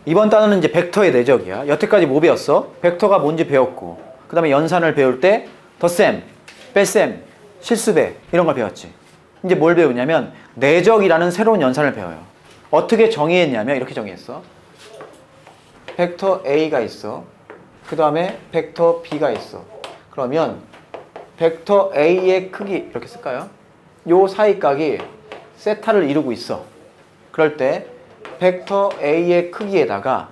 이번 단어는 이제 벡터의 내적이야. 여태까지 뭐 배웠어? 벡터가 뭔지 배웠고, 그 다음에 연산을 배울 때 덧셈, 뺄셈, 실수배 이런 걸 배웠지. 이제 뭘 배우냐면 내적이라는 새로운 연산을 배워요. 어떻게 정의했냐면 이렇게 정의했어. 벡터 A가 있어. 그 다음에 벡터 B가 있어. 그러면 벡터 A의 크기 이렇게 쓸까요? 요 사이각이 세타를 이루고 있어. 그럴 때 벡터 A의 크기에다가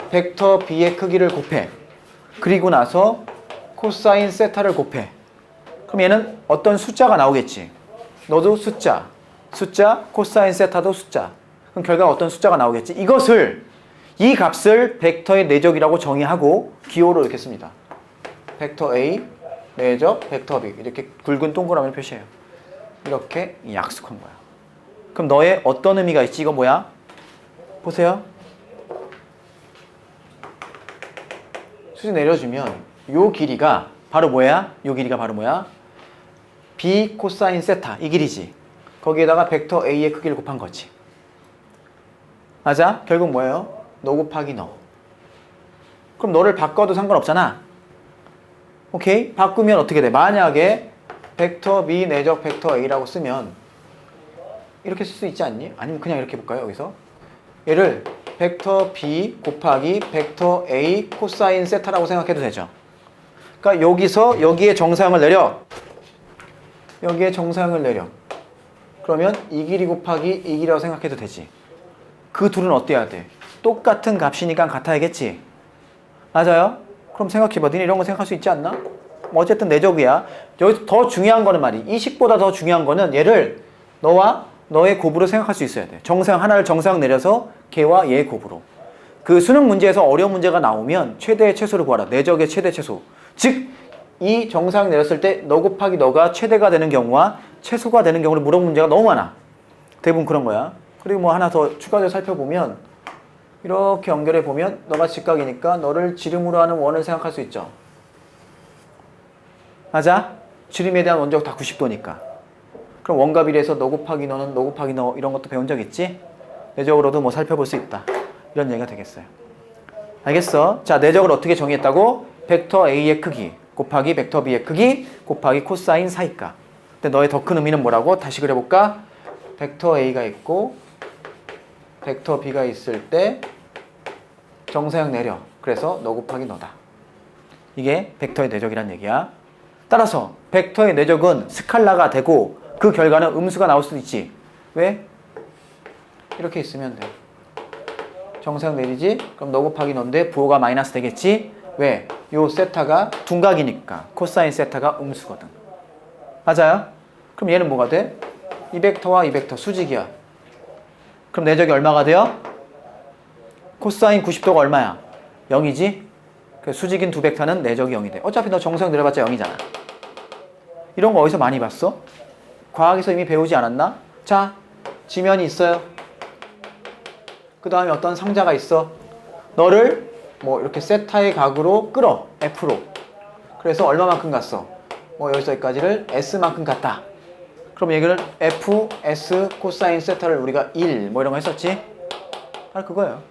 벡터 B의 크기를 곱해. 그리고 나서 코사인 세타를 곱해. 그럼 얘는 어떤 숫자가 나오겠지. 너도 숫자, 코사인 세타도 숫자. 그럼 결과가 어떤 숫자가 나오겠지. 이 값을 벡터의 내적이라고 정의하고 기호로 이렇게 씁니다. 벡터 A, 내적, 벡터 B 이렇게 굵은 동그라미를 표시해요. 이렇게 약속한 거야. 그럼 너의 어떤 의미가 있지? 이거 뭐야? 보세요. 수지 내려주면 요 길이가 바로 뭐야? 요 길이가 바로 뭐야? B 코사인 세타 이 길이지. 거기에다가 벡터 A의 크기를 곱한 거지. 맞아? 결국 뭐예요? 너 곱하기 너. 그럼 너를 바꿔도 상관없잖아. 오케이? 바꾸면 어떻게 돼? 만약에 벡터 B 내적 벡터 A라고 쓰면 이렇게 쓸 수 있지 않니? 아니면 그냥 이렇게 볼까요? 여기서 얘를 벡터 B 곱하기 벡터 A 코사인 세타라고 생각해도 되죠. 그러니까 여기에 정사형을 내려. 여기에 정사형을 내려. 그러면 이 길이 곱하기 이 길이라고 생각해도 되지. 그 둘은 어때야 돼? 똑같은 값이니까 같아야겠지. 맞아요? 그럼 생각해봐. 너네 이런 거 생각할 수 있지 않나? 뭐 어쨌든 내적이야. 여기서 더 중요한 거는 말이 이 식보다 더 중요한 거는 얘를 너와 너의 곱으로 생각할 수 있어야 돼. 정사형 하나를 정사형 내려서 걔와 얘의 곱으로. 그 수능 문제에서 어려운 문제가 나오면 최대의 최소를 구하라. 내적의 최대 최소. 즉 이 정사형 내렸을 때 너 곱하기 너가 최대가 되는 경우와 최소가 되는 경우를 물어본 문제가 너무 많아. 대부분 그런 거야. 그리고 뭐 하나 더 추가적으로 살펴보면 이렇게 연결해 보면 너가 직각이니까 너를 지름으로 하는 원을 생각할 수 있죠. 맞아? 지름에 대한 원적 다 90도니까. 그럼 원과 비례해서 너 곱하기 너는 너 곱하기 너 이런 것도 배운 적 있지? 내적으로도 뭐 살펴볼 수 있다. 이런 얘기가 되겠어요. 알겠어? 자, 내적을 어떻게 정의했다고? 벡터 A의 크기 곱하기 벡터 B의 크기 곱하기 코사인 사이가. 근데 너의 더 큰 의미는 뭐라고? 다시 그려볼까? 벡터 A가 있고 벡터 B가 있을 때 정사형 내려. 그래서 너 곱하기 너다. 이게 벡터의 내적이란 얘기야. 따라서 벡터의 내적은 스칼라가 되고 그 결과는 음수가 나올 수도 있지. 왜? 이렇게 있으면 돼. 정사형 내리지? 그럼 너 곱하기 너인데 부호가 마이너스 되겠지? 왜? 요 세타가 둔각이니까 코사인 세타가 음수거든. 맞아요? 그럼 얘는 뭐가 돼? 이 벡터와 이 벡터 수직이야. 그럼 내적이 얼마가 돼요? 코사인 90도가 얼마야? 0이지? 그 수직인 두 벡터는 내적이 0이 돼. 어차피 너 정사형 내려봤자 0이잖아. 이런 거 어디서 많이 봤어? 과학에서 이미 배우지 않았나? 자, 지면이 있어요. 그 다음에 어떤 상자가 있어. 너를 뭐 이렇게 세타의 각으로 끌어. F로. 그래서 얼마만큼 갔어? 뭐 여기서 여기까지를 S만큼 갔다. 그럼 얘기를 F, S, 코사인 세타를 우리가 1, 뭐 이런 거 했었지? 바로 그거예요.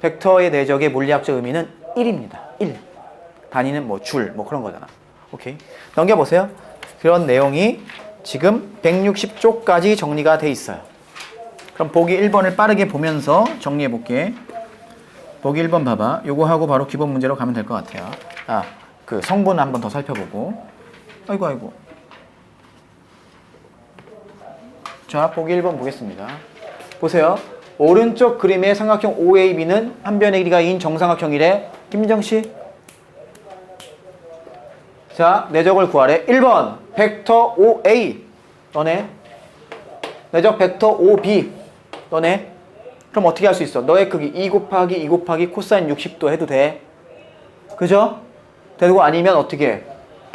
벡터의 내적의 물리학적 의미는 1입니다. 1. 단위는 뭐 줄, 뭐 그런 거잖아. 오케이. 넘겨보세요. 그런 내용이 지금 160쪽까지 정리가 돼 있어요. 그럼 보기 1번을 빠르게 보면서 정리해 볼게. 보기 1번 봐봐. 요거 하고 바로 기본 문제로 가면 될 것 같아요. 아, 그 성분 한번 더 살펴보고. 아이고. 자, 보기 1번 보겠습니다. 보세요. 오른쪽 그림의 삼각형 OAB는 한 변의 길이가 2인 정삼각형이래. 김정씨. 자, 내적을 구하래. 1번 벡터 OA. 너네. 내적 벡터 OB. 너네. 그럼 어떻게 할 수 있어? 너의 크기 2 곱하기 2 곱하기 코사인 60도 해도 돼. 그죠? 되고 아니면 어떻게 해?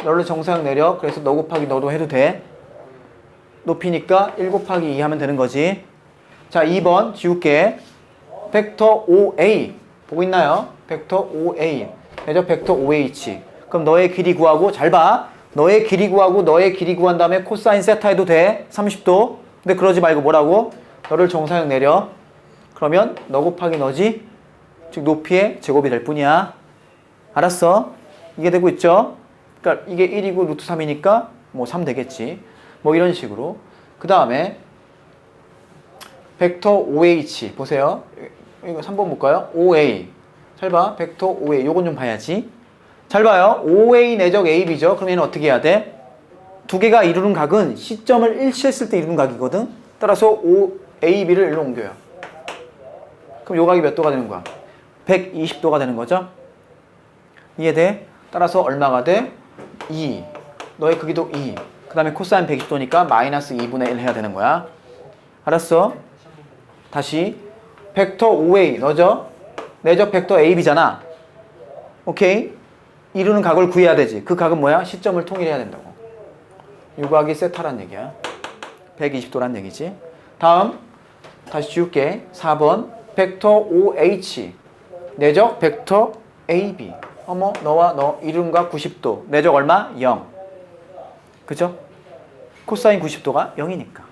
너를 정사형 내려. 그래서 너 곱하기 너도 해도 돼. 높이니까 1 곱하기 2 하면 되는 거지. 자, 2번 지울게. 벡터 OA. 보고 있나요? 벡터 OA. 내적 벡터 OH. 그럼 너의 길이 구하고 잘 봐. 너의 길이 구하고 너의 길이 구한 다음에 코사인 세타 해도 돼. 30도. 근데 그러지 말고 뭐라고? 너를 정사형 내려. 그러면 너 곱하기 너지? 즉 높이의 제곱이 될 뿐이야. 알았어? 이게 되고 있죠? 그러니까 이게 1이고 루트 3이니까 뭐 3 되겠지. 뭐 이런 식으로. 그 다음에 벡터 OH 보세요. 이거 3번 볼까요? OA. 잘 봐. 벡터 OA. 요건 좀 봐야지. 잘 봐요. OA 내적 AB죠. 그럼 얘는 어떻게 해야 돼? 두 개가 이루는 각은 시점을 일치했을 때 이루는 각이거든. 따라서 AB를 일로 옮겨요. 그럼 요 각이 몇 도가 되는 거야? 120도가 되는 거죠. 이해돼? 따라서 얼마가 돼? 2. 너의 크기도 2. 그 다음에 코사인 120도니까 마이너스 2분의 1 해야 되는 거야. 알았어? 다시 벡터 OA 너죠? 내적 벡터 AB잖아. 오케이? 이루는 각을 구해야 되지. 그 각은 뭐야? 시점을 통일해야 된다고. 요 각이 세타란 얘기야. 120도란 얘기지. 다음 다시 지울게. 4번 벡터 OH 내적 벡터 AB. 어머 너와 너 이름과 90도 내적 얼마? 0. 그죠? 코사인 90도가 0이니까.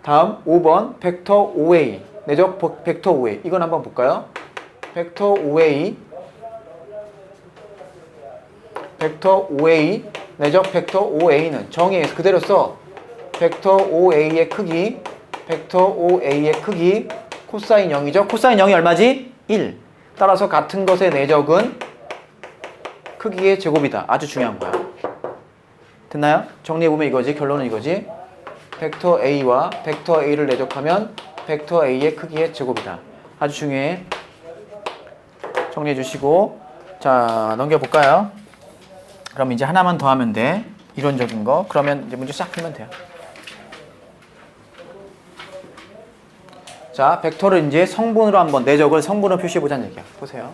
다음 5번 벡터 OA 내적 벡터 OA. 이건 한번 볼까요? 벡터 OA 내적 벡터 OA는 정의에서 그대로 써. 벡터 OA의 크기 코사인 0이죠. 코사인 0이 얼마지? 1. 따라서 같은 것의 내적은 크기의 제곱이다. 아주 중요한 거야. 됐나요? 정리해보면 이거지. 결론은 이거지. 벡터 A와 벡터 A를 내적하면 벡터 A의 크기의 제곱이다. 아주 중요해. 정리해 주시고 자 넘겨볼까요? 그럼 이제 하나만 더 하면 돼. 이론적인 거. 그러면 이제 문제 싹 풀면 돼요. 자, 벡터를 이제 성분으로 한번 내적을 성분으로 표시해 보자는 얘기야. 보세요.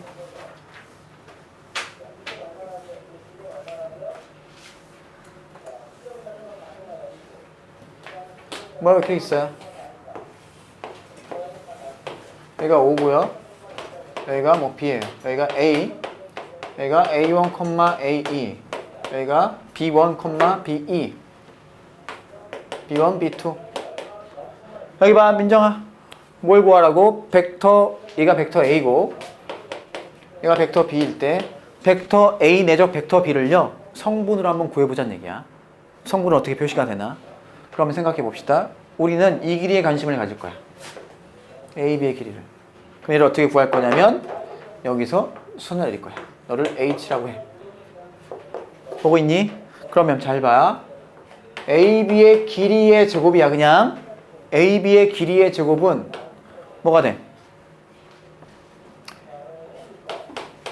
뭐 이렇게 있어요. 여기가 O고요. 여기가 뭐 B예요. 여기가 A. 여기가 A1, AE. 여기가 B1, BE. B1, B2. 여기 봐, 민정아. 뭘 구하라고? 벡터, 얘가 벡터 A고 얘가 벡터 B일 때 벡터 A 내적 벡터 B를요 성분으로 한번 구해보자는 얘기야. 성분은 어떻게 표시가 되나? 그러면 생각해 봅시다. 우리는 이 길이에 관심을 가질 거야. A, B의 길이를. 그럼 얘를 어떻게 구할 거냐면 여기서 순을 내릴 거야. 너를 H라고 해. 보고 있니? 그러면 잘 봐. A, B의 길이의 제곱이야. 그냥 A, B의 길이의 제곱은 뭐가 돼?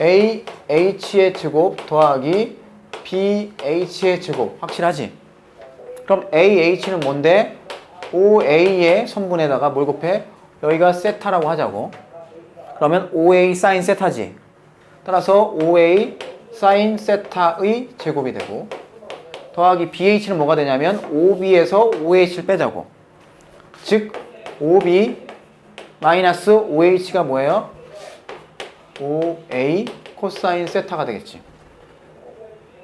A, H의 제곱 더하기 B, H의 제곱. 확실하지? 그럼 A, H는 뭔데? OA의 선분에다가 뭘 곱해? 여기가 세타라고 하자고. 그러면 OA 사인 세타지. 따라서 OA 사인 세타의 제곱이 되고 더하기 BH는 뭐가 되냐면 OB에서 OH를 빼자고. 즉 OB 마이너스 OH가 뭐예요? OA 코사인 세타가 되겠지.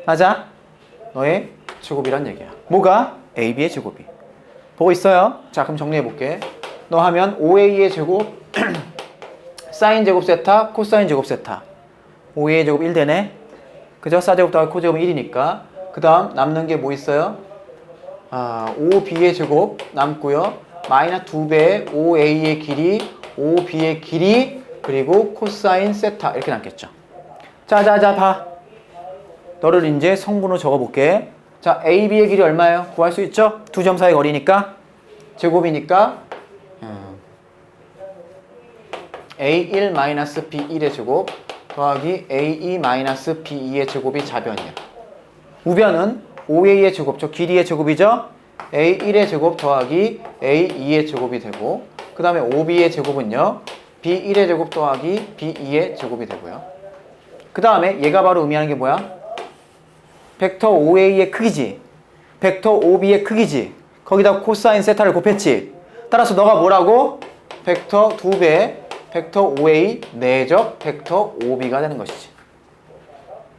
맞아? 너의 제곱이란 얘기야. 뭐가? AB의 제곱이. 보고 있어요? 자, 그럼 정리해볼게. 너 하면 OA의 제곱 사인 제곱 세타 코사인 제곱 세타. OA의 제곱 1 되네. 그죠? 사제곱 더하기 코제곱은 1이니까. 그 다음 남는 게 뭐 있어요? OB의 제곱 남고요. 마이너스 2배의 OA의 길이, OB의 길이, 그리고 코사인 세타 이렇게 남겠죠. 자, 봐. 너를 이제 성분으로 적어볼게. 자, AB의 길이 얼마예요? 구할 수 있죠? 두 점 사이 거리니까 제곱이니까 A1-B1의 제곱 더하기 AE-B2의 제곱이 좌변이야. 우변은 OA의 제곱, 저 길이의 제곱이죠? A1의 제곱 더하기 A2의 제곱이 되고 그 다음에 OB의 제곱은요 B1의 제곱 더하기 B2의 제곱이 되고요. 그 다음에 얘가 바로 의미하는 게 뭐야? 벡터 OA의 크기지. 벡터 OB의 크기지. 거기다 코사인 세타를 곱했지. 따라서 너가 뭐라고? 벡터 2배 벡터 OA 내적 벡터 OB가 되는 것이지.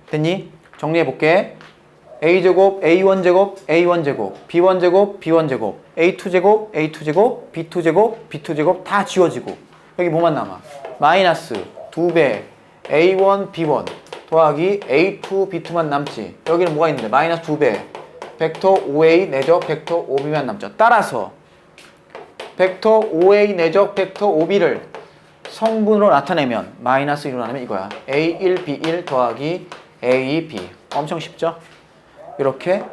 됐니? 정리해볼게. A제곱, A1제곱, A1제곱, B1제곱, B1제곱, A2제곱, A2제곱, B2제곱, B2제곱 다 지워지고 여기 뭐만 남아? 마이너스 2배 A1, B1 더하기 A2, B2만 남지. 여기는 뭐가 있는데? 마이너스 2배 벡터 5A 내적 벡터 5B만 남죠. 따라서 벡터 5A 내적 벡터 5B를 성분으로 나타내면 마이너스 1로 나누면 이거야. A1, B1 더하기 A, B. 엄청 쉽죠? 이렇게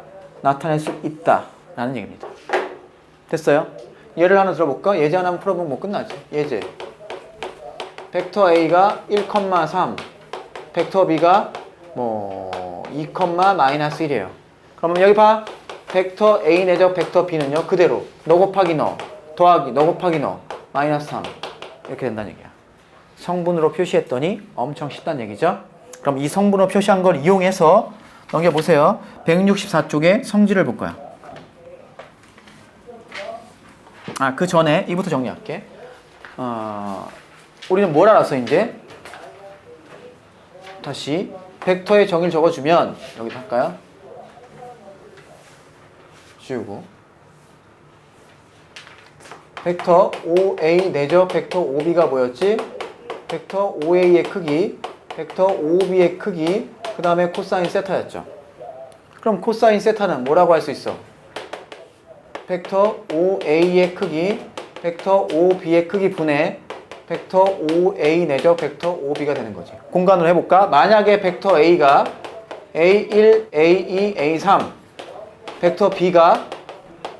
나타낼 수 있다라는 얘기입니다. 됐어요? 예를 하나 들어볼까? 예제 하나 풀어보면 뭐 끝나지? 예제. 벡터 A가 1,3, 벡터 B가 뭐 2, 마이너스 1이에요. 그러면 여기 봐. 벡터 A 내적 벡터 B는요. 그대로 너 곱하기 너 더하기 너 곱하기 너 마이너스 3 이렇게 된다는 얘기야. 성분으로 표시했더니 엄청 쉽다는 얘기죠. 그럼 이 성분으로 표시한 걸 이용해서 넘겨보세요. 164쪽에 성질을 볼 거야. 그 전에 이부터 정리할게. 우리는 뭘 알았어 이제? 다시 벡터의 정의를 적어주면 여기다 할까요? 지우고 벡터 5A 내적 벡터 5B가 뭐였지? 벡터 5A의 크기, 벡터 5B의 크기, 그 다음에 코사인 세타였죠. 그럼 코사인 세타는 뭐라고 할 수 있어? 벡터 5A의 크기, 벡터 5B의 크기 분의 벡터 5A 내적 벡터 5B가 되는 거지. 공간으로 해볼까? 만약에 벡터 A가 A1, A2, A3, 벡터 B가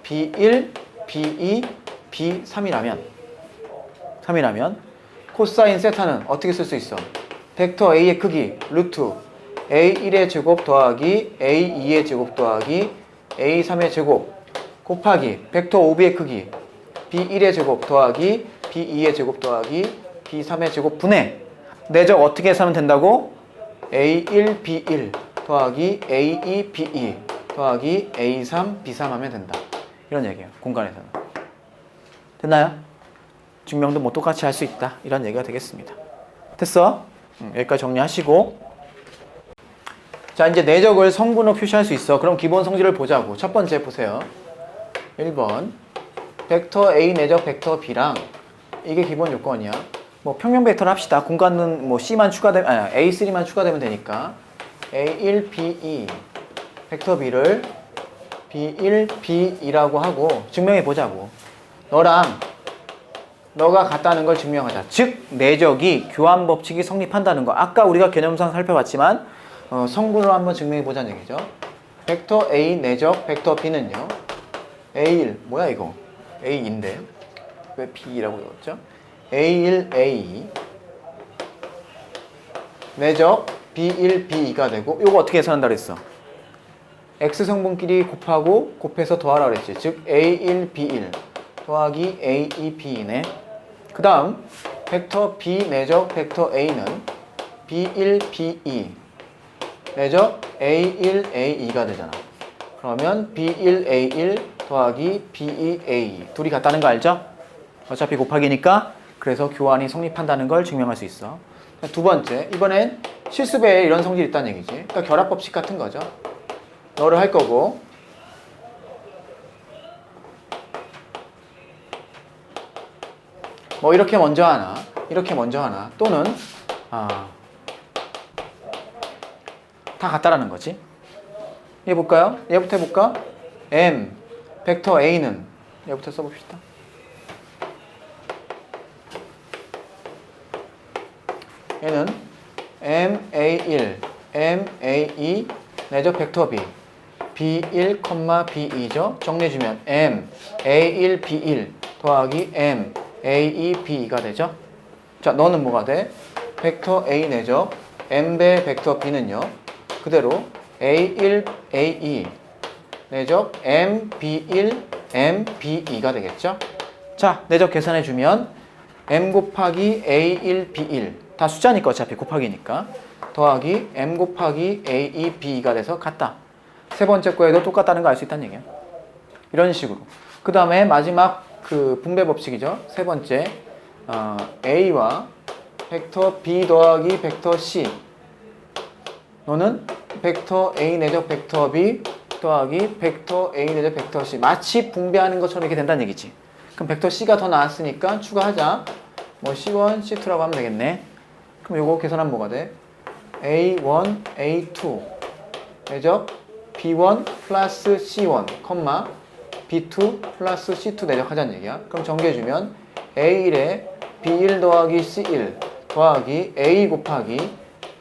B1, B2, B3이라면 코사인 세타는 어떻게 쓸 수 있어? 벡터 A의 크기 루트 A1의 제곱 더하기 A2의 제곱 더하기 A3의 제곱 곱하기 벡터 5B의 크기 B1의 제곱 더하기 B2의 제곱 더하기 B3의 제곱 분의 내적 어떻게 해서는 된다고? A1, B1 더하기 A2, B2 더하기 A3, B3 하면 된다. 이런 얘기예요. 공간에서는. 됐나요? 증명도 뭐 똑같이 할 수 있다. 이런 얘기가 되겠습니다. 됐어? 여기까지 정리하시고 자 이제 내적을 성분으로 표시할 수 있어. 그럼 기본 성질을 보자고. 첫 번째 보세요. 1번 벡터 A 내적 벡터 B랑 이게 기본 요건이야. 뭐 평면 벡터를 합시다. 공간은 뭐 C만 추가되면 A3만 추가되면 되니까 A1, B2 벡터 B를 B1, B2라고 하고 증명해 보자고. 너가 같다는 걸 증명하자. 즉 내적이 교환 법칙이 성립한다는 거. 아까 우리가 개념상 살펴봤지만 성분으로 한번 증명해 보자는 얘기죠. 벡터 A 내적 벡터 B는요. A1 뭐야 이거? A인데 왜 B라고 적었죠? A1, A2 내적 B1, B2가 되고 이거 어떻게 계산한다 그랬어? X성분끼리 곱해서 더하라 그랬지. 즉 A1, B1 더하기 A2, B2네. 그 다음 벡터 B 내적 벡터 A는 B1, B2 내적 A1, A2가 되잖아. 그러면 B1, A1 더하기 B2, A2 둘이 같다는 거 알죠? 어차피 곱하기니까. 그래서 교환이 성립한다는 걸 증명할 수 있어. 두 번째, 이번엔 실수배에 이런 성질이 있다는 얘기지. 그러니까 결합법칙 같은 거죠. 너를 할 거고 뭐 이렇게 먼저 하나 또는 다 같다라는 거지. 해볼까요? 얘부터 해볼까? M 벡터 A는 얘부터 써봅시다. 얘는 MA1, MA2 내적 벡터 B B1, B2죠. 정리해주면 M, A1, B1 더하기 M, A2, B2가 되죠. 자, 너는 뭐가 돼? 벡터 A 내적 M배 벡터 B는요. 그대로 A1, A2 내적 M, B1, M, B2가 되겠죠. 자, 내적 계산해주면 M 곱하기 A1, B1 다 숫자니까 어차피 곱하기니까 더하기 M 곱하기 A2, B2가 돼서 같다. 세 번째 거에도 똑같다는 거 알 수 있다는 얘기야. 이런 식으로. 그 다음에 마지막 그 분배 법칙이죠. 세 번째 A와 벡터 B 더하기 벡터 C 너는 벡터 A 내적 벡터 B 더하기 벡터 A 내적 벡터 C 마치 분배하는 것처럼 이렇게 된다는 얘기지. 그럼 벡터 C가 더 나왔으니까 추가하자. 뭐 C1, C2라고 하면 되겠네. 그럼 요거 계산하면 뭐가 돼? A1, A2 내적 B1 플러스 C1, B2 플러스 C2 내적하자는 얘기야. 그럼 정리해주면 A1에 B1 더하기 C1 더하기 A 곱하기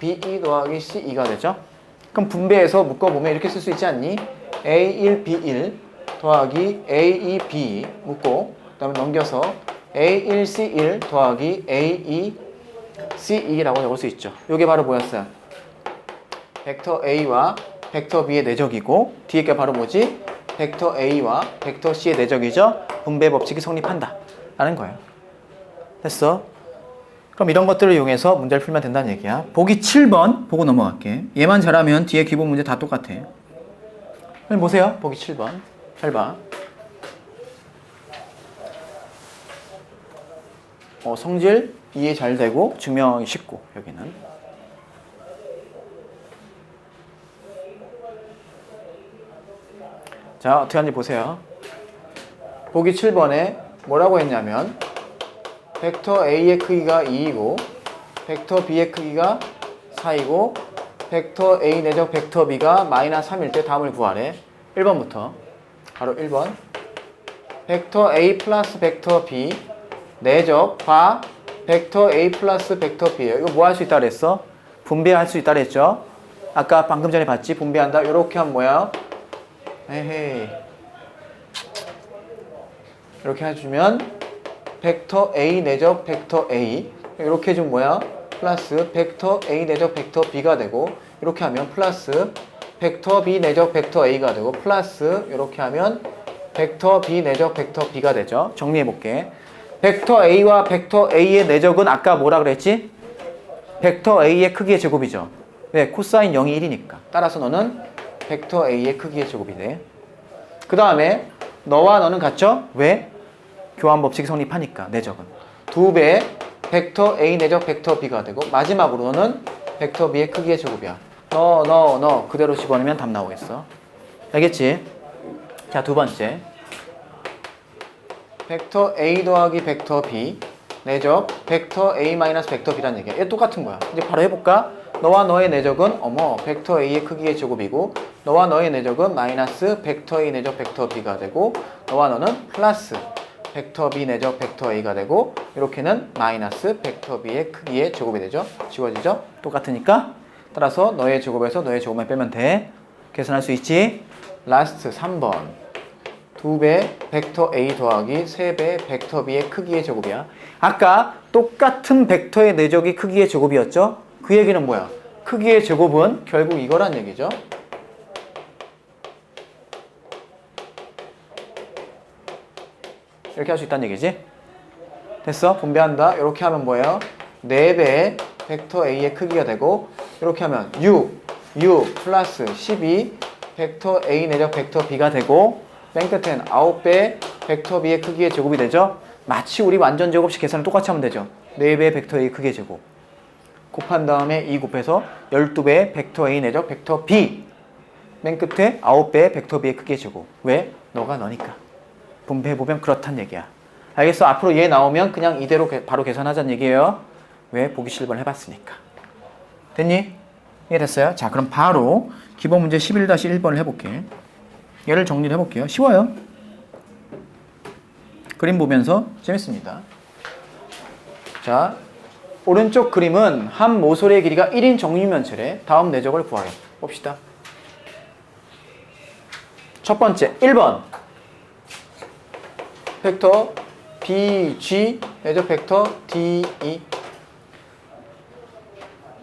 B2 더하기 C2가 되죠. 그럼 분배해서 묶어보면 이렇게 쓸 수 있지 않니? A1, B1 더하기 A2, B2 묶고 그 다음에 넘겨서 A1, C1 더하기 A2, C2라고 적을 수 있죠. 이게 바로 뭐였어요? 벡터 A와 벡터 B의 내적이고 뒤에 게 바로 뭐지? 벡터 A와 벡터 C의 내적이죠. 분배 법칙이 성립한다 라는 거예요. 됐어? 그럼 이런 것들을 이용해서 문제를 풀면 된다는 얘기야. 보기 7번 보고 넘어갈게. 얘만 잘하면 뒤에 기본 문제 다 똑같아. 그럼 보세요. 보기 7번. 잘 봐. 성질 이해 잘 되고 증명하기 쉽고 여기는. 자, 어떻게 하는지 보세요. 보기 7번에 뭐라고 했냐면 벡터 A의 크기가 2이고 벡터 B의 크기가 4이고 벡터 A 내적 벡터 B가 마이너스 3일 때 다음을 구하래. 1번부터 바로 1번 벡터 A 플러스 벡터 B 내적 과 벡터 A 플러스 벡터 B예요. 이거 뭐 할 수 있다 그랬어? 분배할 수 있다 그랬죠? 아까 방금 전에 봤지? 분배한다. 이렇게 하면 뭐야? 에헤이. 이렇게 해주면 벡터 A 내적 벡터 A 이렇게 해주면 뭐야? 플러스 벡터 A 내적 벡터 B가 되고 이렇게 하면 플러스 벡터 B 내적 벡터 A가 되고 플러스 이렇게 하면 벡터 B 내적 벡터 B가 되죠. 정리해볼게. 벡터 A와 벡터 A의 내적은 아까 뭐라 그랬지? 벡터 A의 크기의 제곱이죠. 왜? 코사인 0이 1이니까. 따라서 너는 벡터 A의 크기의 제곱이 돼. 그 다음에 너와 너는 같죠? 왜? 교환 법칙이 성립하니까 내적은. 2배 벡터 A 내적 벡터 B가 되고 마지막으로 너는 벡터 B의 크기의 제곱이야. 너 그대로 집어넣으면 답 나오겠어. 알겠지? 자, 두 번째. 벡터 A 더하기 벡터 B 내적 벡터 A 마이너스 벡터 B라는 얘기야. 얘 똑같은 거야. 이제 바로 해볼까? 너와 너의 내적은 벡터 A의 크기의 제곱이고 너와 너의 내적은 마이너스 벡터 A 내적 벡터 B가 되고 너와 너는 플러스 벡터 B 내적 벡터 A가 되고 이렇게는 마이너스 벡터 B의 크기의 제곱이 되죠. 지워지죠? 똑같으니까 따라서 너의 제곱에서 너의 제곱만 빼면 돼. 계산할 수 있지? 라스트 3번 2배 벡터 A 더하기 3배 벡터 B의 크기의 제곱이야. 아까 똑같은 벡터의 내적이 크기의 제곱이었죠? 그 얘기는 뭐야? 크기의 제곱은 결국 이거란 얘기죠. 이렇게 할 수 있다는 얘기지? 됐어? 분배한다. 이렇게 하면 뭐예요? 4배의 벡터 A의 크기가 되고 이렇게 하면 6 플러스 12 벡터 A 내적 벡터 B가 되고 맨 끝엔 9배 벡터 B의 크기의 제곱이 되죠? 마치 우리 완전 제곱식 계산을 똑같이 하면 되죠. 4배의 벡터 A 크기의 제곱 곱한 다음에 2 곱해서 12배의 벡터 A 내적 벡터 B 맨 끝에 9배의 벡터 B의 크기의 제곱. 왜? 너가 너니까. 분배해보면 그렇단 얘기야. 알겠어? 앞으로 얘 나오면 그냥 이대로 바로 계산하자는 얘기예요. 왜? 보기 7번 해봤으니까. 됐니? 이해됐어요? 자, 그럼 바로 기본 문제 11-1번을 해볼게. 얘를 정리를 해볼게요. 쉬워요. 그림 보면서 재밌습니다. 자, 오른쪽 그림은 한 모서리의 길이가 1인 정육면체래. 다음 내적을 구하래. 봅시다. 첫 번째, 1번. 벡터 BG 내적 벡터 DE.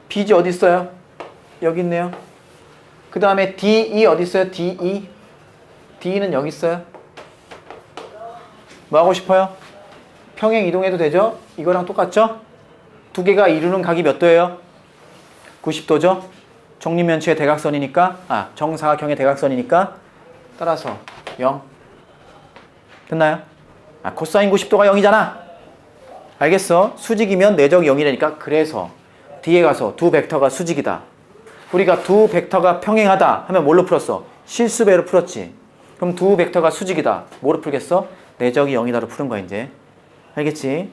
BG 어디 있어요? 여기 있네요. 그 다음에 DE 어디 있어요? DE. DE는 여기 있어요. 뭐 하고 싶어요? 평행 이동해도 되죠? 이거랑 똑같죠? 두 개가 이루는 각이 몇 도예요? 90도죠? 정립면체의 대각선이니까, 정사각형의 대각선이니까 따라서 0. 됐나요? 코사인 90도가 0이잖아. 알겠어? 수직이면 내적 0이라니까. 그래서 뒤에 가서 두 벡터가 수직이다. 우리가 두 벡터가 평행하다 하면 뭘로 풀었어? 실수배로 풀었지. 그럼 두 벡터가 수직이다. 뭐로 풀겠어? 내적이 0이다로 푸는 거야 이제. 알겠지?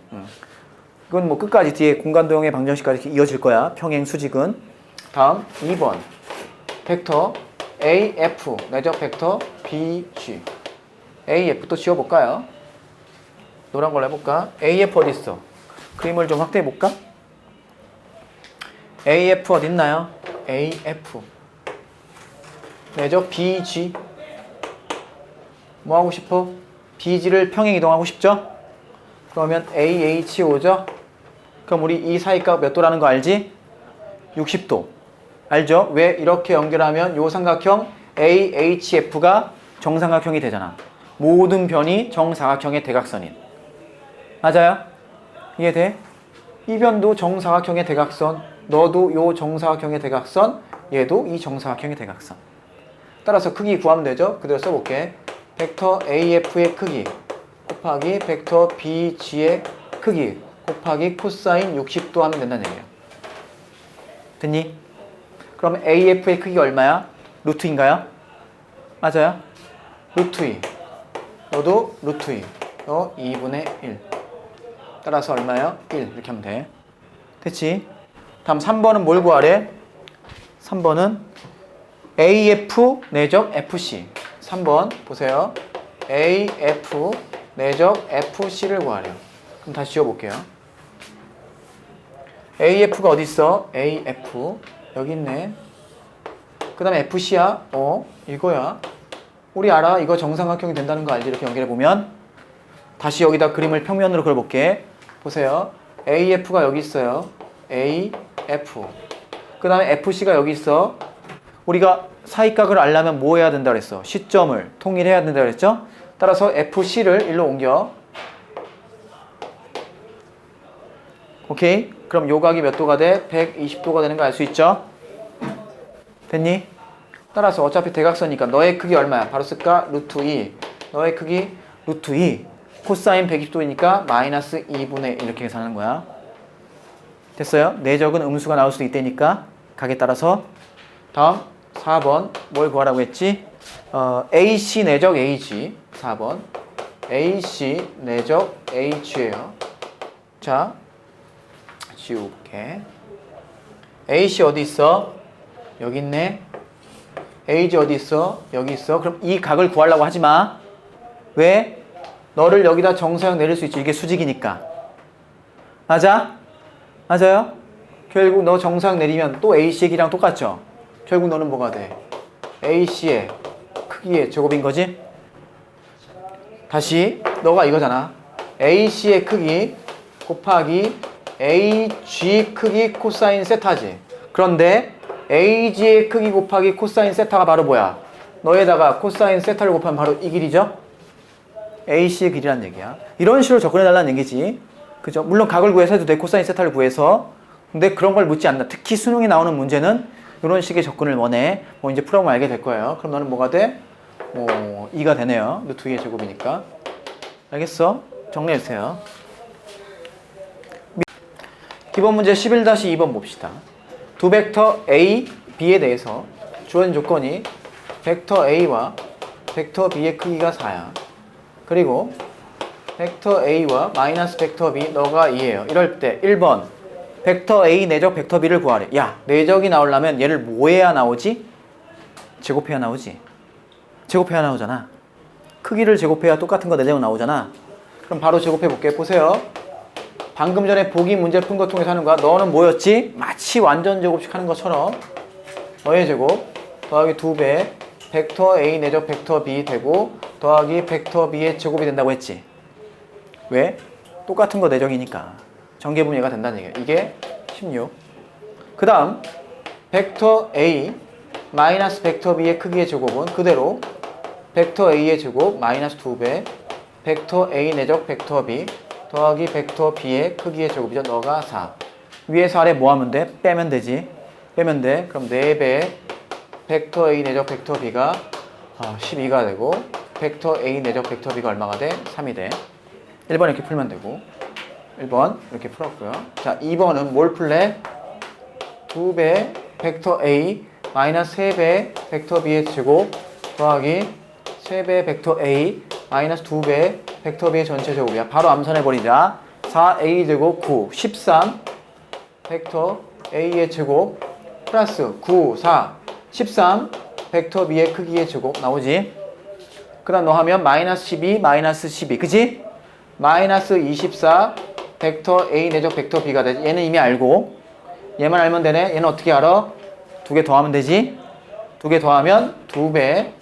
이건 뭐 끝까지 뒤에 공간도형의 방정식까지 이렇게 이어질 거야. 평행 수직은. 다음 2번. 벡터 AF 내적 벡터 BG. AF 또 지워볼까요? 노란 걸로 해볼까? AF 어디 있어? 그림을 좀 확대해 볼까? AF 어디 있나요? AF 내적 BG. 뭐 하고 싶어? BG를 평행 이동하고 싶죠? 그러면 AH 오죠? 그럼 우리 이 사이값 몇 도라는 거 알지? 60도. 알죠? 왜 이렇게 연결하면 요 삼각형 AHF가 정삼각형이 되잖아. 모든 변이 정사각형의 대각선인. 맞아요? 이해돼? 이 변도 정사각형의 대각선, 너도 요 정사각형의 대각선, 얘도 이 정사각형의 대각선. 따라서 크기 구하면 되죠? 그대로 써볼게. 벡터 AF의 크기 곱하기 벡터 BG의 크기 곱하기 코사인 60도 하면 된다는 얘기야. 됐니? 그럼 AF의 크기가 얼마야? 루트인가요? 맞아요? 루트 2. 너도 루트 2. 너 2분의 1. 따라서 얼마예요? 1. 이렇게 하면 돼. 됐지? 다음 3번은 뭘 구하래? 3번은 AF 내적 FC. 3번 보세요. AF 내적 FC를 구하래요. 그럼 다시 지워볼게요. AF가 어디 있어? AF 여기 있네. 그 다음에 FC야? 이거야. 우리 알아. 이거 정삼각형이 된다는 거 알지? 이렇게 연결해보면 다시 여기다 그림을 평면으로 그려볼게. 보세요. AF가 여기 있어요. AF 그 다음에 FC가 여기 있어. 우리가 사이각을 알려면 뭐 해야 된다 그랬어? 시점을 통일해야 된다 그랬죠? 따라서 FC를 일로 옮겨. 오케이? 그럼 요 각이 몇 도가 돼? 120도가 되는 거 알 수 있죠? 됐니? 따라서 어차피 대각선이니까 너의 크기 얼마야? 바로 쓸까? 루트 2. 너의 크기 루트 2. 코사인 120도이니까 마이너스 2분의 1 이렇게 계산하는 거야. 됐어요? 내적은 음수가 나올 수도 있다니까 각에 따라서. 다음 4번 뭘 구하라고 했지? AC 내적 AG. 4번 AC 내적 H예요. 자 지울게. AC 어디 있어? 여기 있네. AG 어디 있어? 여기 있어. 그럼 이 각을 구하려고 하지 마. 왜? 너를 여기다 정사형 내릴 수 있지. 이게 수직이니까. 맞아? 맞아요? 결국 너 정사형 내리면 또 AC의 길이랑 똑같죠? 결국 너는 뭐가 돼? AC의 크기의 제곱인 거지? 다시 너가 이거잖아. AC의 크기 곱하기 AG 크기 코사인 세타지. 그런데 AG의 크기 곱하기 코사인 세타가 바로 뭐야? 너에다가 코사인 세타를 곱하면 바로 이 길이죠? AC의 길이란 얘기야. 이런 식으로 접근해달라는 얘기지. 그죠? 물론 각을 구해서 해도 돼. 코사인 세타를 구해서. 근데 그런 걸 묻지 않나. 특히 수능에 나오는 문제는 이런 식의 접근을 원해. 뭐 이제 풀어보면 알게 될 거예요. 그럼 너는 뭐가 돼? 2가 되네요. 루트 2의 제곱이니까. 알겠어? 정리해주세요. 기본 문제 11-2번 봅시다. 두 벡터 A, B에 대해서 주어진 조건이 벡터 A와 벡터 B의 크기가 4야. 그리고 벡터 A와 마이너스 벡터 B 너가 2예요. 이럴 때 1번 벡터 A 내적 벡터 B를 구하래. 야, 내적이 나오려면 얘를 뭐 해야 나오지? 제곱해야 나오지. 제곱해야 나오잖아. 크기를 제곱해야 똑같은 거 내적은 나오잖아. 그럼 바로 제곱해 볼게. 보세요. 방금 전에 보기 문제 푼 거 통해서 하는 거야. 너는 뭐였지? 마치 완전 제곱식 하는 것처럼 너의 제곱 더하기 2배 벡터 A 내적 벡터 B 되고 더하기 벡터 B의 제곱이 된다고 했지. 왜? 똑같은 거 내적이니까 전개분해가 된다는 얘기야. 이게 16. 그 다음 벡터 A 마이너스 벡터 B의 크기의 제곱은 그대로 벡터 A의 제곱 마이너스 2배 벡터 A 내적 벡터 B 더하기 벡터 B의 크기의 제곱이죠. 너가 4. 위에서 아래 뭐 하면 돼? 빼면 되지. 빼면 돼. 그럼 4배 벡터 A 내적 벡터 B가 12가 되고 벡터 A 내적 벡터 B가 얼마가 돼? 3이 돼. 1번 이렇게 풀면 되고 1번 이렇게 풀었고요. 자 2번은 뭘 풀래? 2배 벡터 A 마이너스 3배 벡터 B의 제곱 더하기 3배 벡터 A 마이너스 2배 벡터 B의 전체 제곱이야. 바로 암산해버리자. 4a 제곱 9 13 벡터 a의 제곱 플러스 9 4 13 벡터 b의 크기의 제곱 나오지? 그 다음 너 하면 마이너스 12 마이너스 12 그치? 마이너스 24 벡터 a 내적 벡터 b가 되지. 얘는 이미 알고 얘만 알면 되네. 얘는 어떻게 알아? 두 개 더하면 되지? 두 개 더하면 2배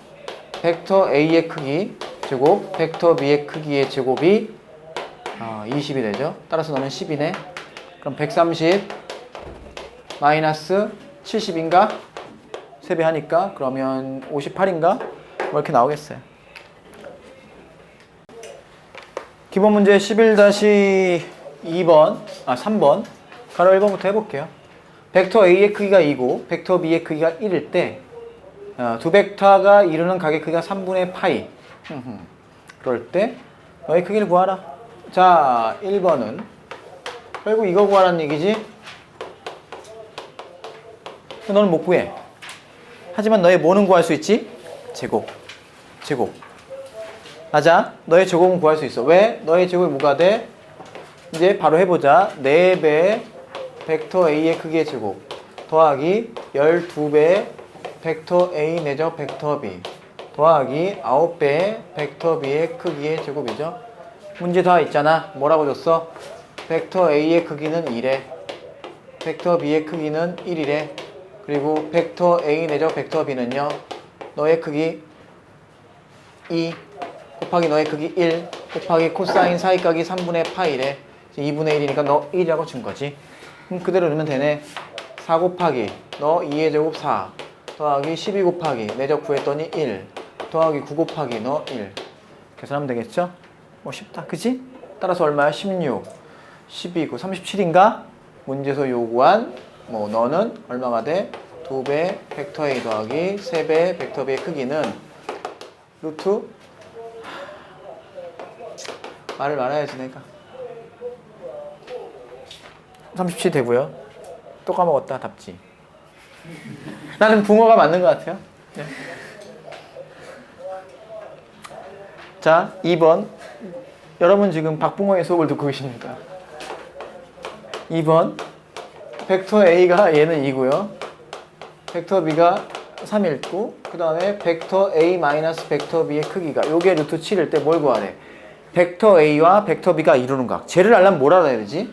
벡터 a의 크기 제곱 벡터 b의 크기의 제곱이 20이 되죠. 따라서 너는 10이네. 그럼 130 마이너스 70인가? 3배 하니까 그러면 58인가? 뭐 이렇게 나오겠어요. 기본 문제 11-2번 3번 가로 1번부터 해볼게요. 벡터 A의 크기가 2고 벡터 B의 크기가 1일 때 두 벡터가 이루는 각의 크기가 3분의 파이 그럴 때 너의 크기를 구하라. 자 1번은 결국 이거 구하라는 얘기지. 너는 못 구해. 하지만 너의 뭐는 구할 수 있지? 제곱 맞아. 너의 제곱은 구할 수 있어. 왜? 너의 제곱이 뭐가 돼? 이제 바로 해보자. 4배 벡터 A의 크기의 제곱 더하기 12배 벡터 A 내적 벡터 B 더하기 9배 벡터 B의 크기의 제곱이죠. 문제 다 있잖아. 뭐라고 줬어? 벡터 A의 크기는 2래 벡터 B의 크기는 1이래 그리고 벡터 A 내적 벡터 B는요 너의 크기 2 곱하기 너의 크기 1 곱하기 코사인 사이각이 3분의 파이래 2분의 1이니까 너 1이라고 준 거지. 그럼 그대로 넣으면 되네. 4 곱하기 너 2의 제곱 4 더하기 12 곱하기 내적 구했더니 1 더하기 9 곱하기 너 1 계산하면 되겠죠? 뭐 쉽다 그지? 따라서 얼마야? 16 12, 9, 37인가? 문제에서 요구한 너는 얼마가 돼? 2배 벡터 A 더하기 3배 벡터 B의 크기는 루트 말을 말아야지 내가 37 되고요. 또 까먹었다 답지. 나는 붕어가 맞는 것 같아요. 네. 자 2번 여러분 지금 박붕어의 수업을 듣고 계십니다. 2번 벡터 A가 얘는 2고요. 벡터 B가 3읽고 그 다음에 벡터 A 마이너스 벡터 B의 크기가 요게 루트 7일 때 뭘 구하래? 벡터 A와 벡터 B가 이루는 각. 쟤를 알려면 뭘 알아야 되지?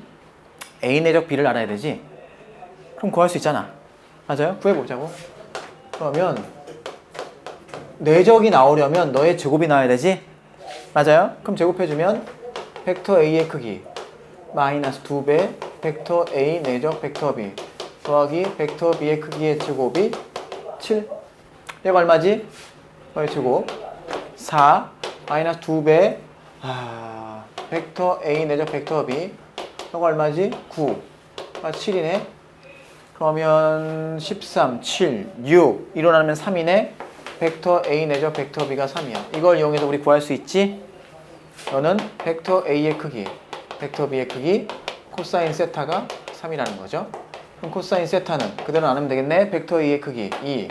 A 내적 B를 알아야 되지? 그럼 구할 수 있잖아. 맞아요? 구해보자고. 그러면 내적이 나오려면 너의 제곱이 나와야 되지? 맞아요? 그럼 제곱해주면 벡터 A의 크기 마이너스 2배 벡터 A 내적 벡터 B 더하기 벡터 B의 크기의 제곱이 7. 얘가 얼마지? 너의 제곱 4 마이너스 2배 벡터 A 내적 벡터 B 이거 얼마지? 9 7이네. 그러면 13, 7, 6 일어나면 3이네. 벡터 A 내적 벡터 B가 3이야. 이걸 이용해서 우리 구할 수 있지? 너는 벡터 A의 크기 벡터 B의 크기 코사인 세타가 3이라는 거죠. 그럼 코사인 세타는 그대로 나누면 되겠네. 벡터 A의 크기 2,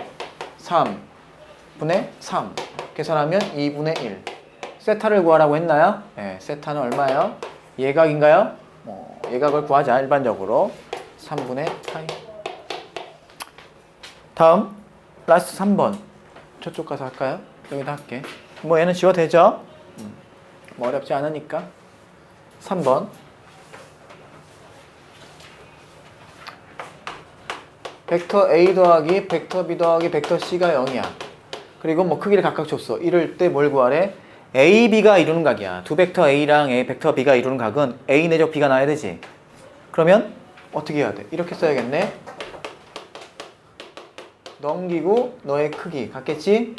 3분의 3 계산하면 2분의 1 세타를 구하라고 했나요? 네, 세타는 얼마예요? 예각인가요? 예각을 구하자. 일반적으로 3분의 파이. 다음 라스트 3번 저쪽 가서 할까요? 여기다 할게. 얘는 지워도 되죠? 어렵지 않으니까 3번 벡터 A 더하기 벡터 B 더하기 벡터 C가 0이야. 그리고 크기를 각각 줬어. 이럴 때 뭘 구하래? A, B가 이루는 각이야. 두 벡터 A랑 벡터 B가 이루는 각은 A 내적 B가 나와야 되지. 그러면 어떻게 해야 돼? 이렇게 써야겠네. 넘기고 너의 크기 같겠지?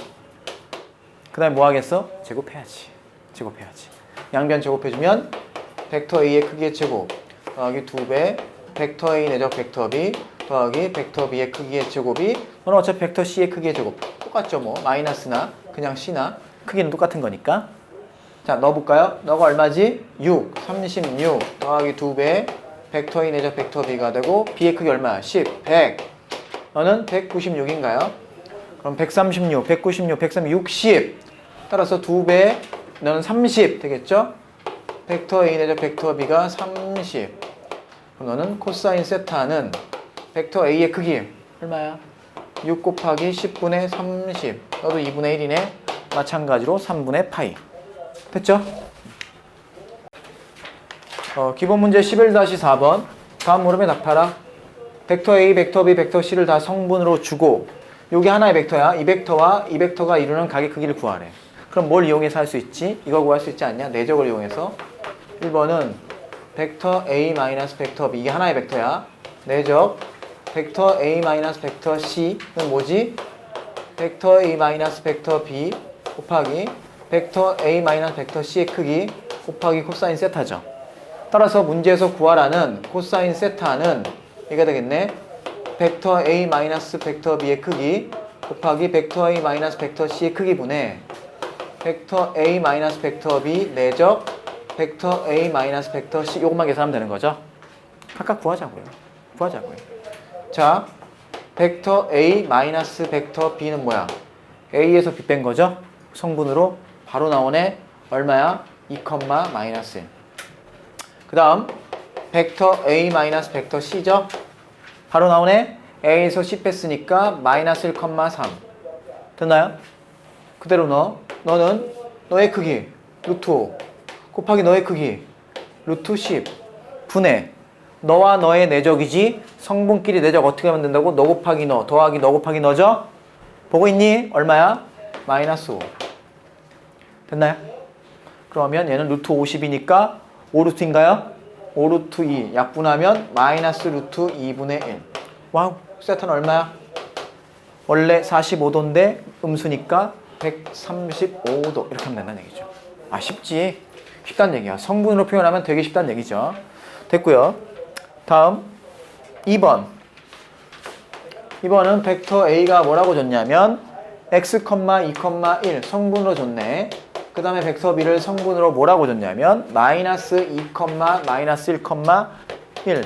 그 다음에 뭐 하겠어? 제곱해야지. 양변 제곱해주면 벡터 A의 크기의 제곱 더하기 2배 벡터 A 내적 벡터 B 더하기 벡터 B의 크기의 제곱이 너는 어차피 벡터 C의 크기의 제곱 똑같죠. 마이너스나 그냥 C나 크기는 똑같은 거니까. 자 넣어볼까요? 너가 얼마지? 6 36 더하기 2배 벡터 A 내적 벡터 B가 되고 B의 크기 얼마야? 10 100 너는 196인가요? 그럼 136 196 130 60 따라서 2배 너는 30 되겠죠? 벡터 A 내적 벡터 B가 30. 그럼 너는 코사인 세타는 벡터 A의 크기 얼마야? 6 곱하기 10분의 30. 너도 2분의 1이네. 마찬가지로 3분의 파이. 됐죠? 기본 문제 11-4번. 다음 물음에 답하라. 벡터 A, 벡터 B, 벡터 C를 다 성분으로 주고 여기 하나의 벡터야. 이 벡터와 이 벡터가 이루는 각의 크기를 구하래. 그럼 뭘 이용해서 할 수 있지? 이거 구할 수 있지 않냐? 내적을 이용해서. 1번은 벡터 A 마이너스 벡터 B. 이게 하나의 벡터야. 내적 벡터 A 마이너스 벡터 C는 뭐지? 벡터 A 마이너스 벡터 B 곱하기 벡터 A 마이너스 벡터 C의 크기 곱하기 코사인 세타죠. 따라서 문제에서 구하라는 코사인 세타는 이게 되겠네. 벡터 A 마이너스 벡터 B의 크기 곱하기 벡터 A 마이너스 벡터 C의 크기분의 벡터 A 마이너스 벡터 B 내적 벡터 A 마이너스 벡터 C 요것만 계산하면 되는 거죠. 각각 구하자고요. 자, 벡터 A 마이너스 벡터 B는 뭐야? A에서 B 뺀 거죠. 성분으로 바로 나오네. 얼마야? 2, 마이너스 1. 그 다음 벡터 A 마이너스 벡터 C죠. 바로 나오네. A에서 C 뺐으니까 마이너스 1,3. 됐나요? 그대로 너는 너의 크기 루트 5 곱하기 너의 크기 루트 10 분의 너와 너의 내적이지 성분끼리 내적 어떻게 하면 된다고? 너 곱하기 너 더하기 너 곱하기 너죠? 보고 있니? 얼마야? 마이너스 5. 됐나요? 그러면 얘는 루트 50이니까 5루트인가요? 5루트 2 약분하면 마이너스 루트 2분의 1. 와우, 세타는 얼마야? 원래 45도인데 음수니까 135도 이렇게 하면 된다는 얘기죠. 아, 쉽지? 쉽다는 얘기야. 성분으로 표현하면 되게 쉽다는 얘기죠. 됐고요. 다음 2번. 2번은 벡터 A가 뭐라고 줬냐면 x, 2, 1 성분으로 줬네. 그 다음에 벡터 B를 성분으로 뭐라고 줬냐면 마이너스 2, 마이너스 1, 1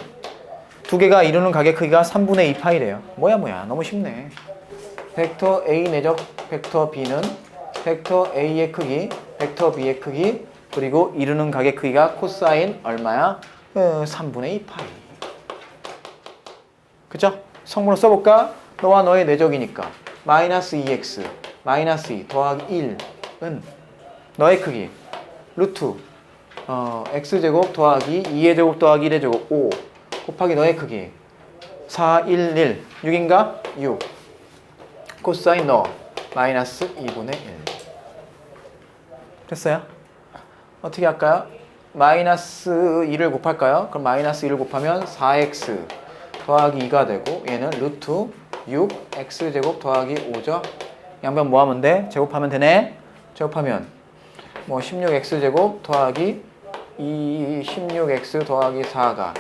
두 개가 이루는 각의 크기가 3분의 2 파이래요. 뭐야 너무 쉽네. 벡터 A 내적 벡터 B는 벡터 A의 크기, 벡터 B의 크기 그리고 이루는 각의 크기가 코사인 얼마야? 3분의 2 파이. 그죠? 성분을 써볼까? 너와 너의 내적이니까 마이너스 2x 마이너스 2 더하기 1은 너의 크기 루트 x제곱 더하기 2의 제곱 더하기 1의 제곱 5 곱하기 너의 크기 4, 1, 1 6인가? 6 코사인 너 마이너스 2분의 1 됐어요? 어떻게 할까요? 마이너스 2를 곱할까요? 그럼 마이너스 2를 곱하면 4x 더하기 2가 되고 얘는 루트 6x제곱 더하기 5죠? 양변 뭐 하면 돼? 제곱하면 되네? 제곱하면 뭐 16x제곱 더하기 16x 더하기 4가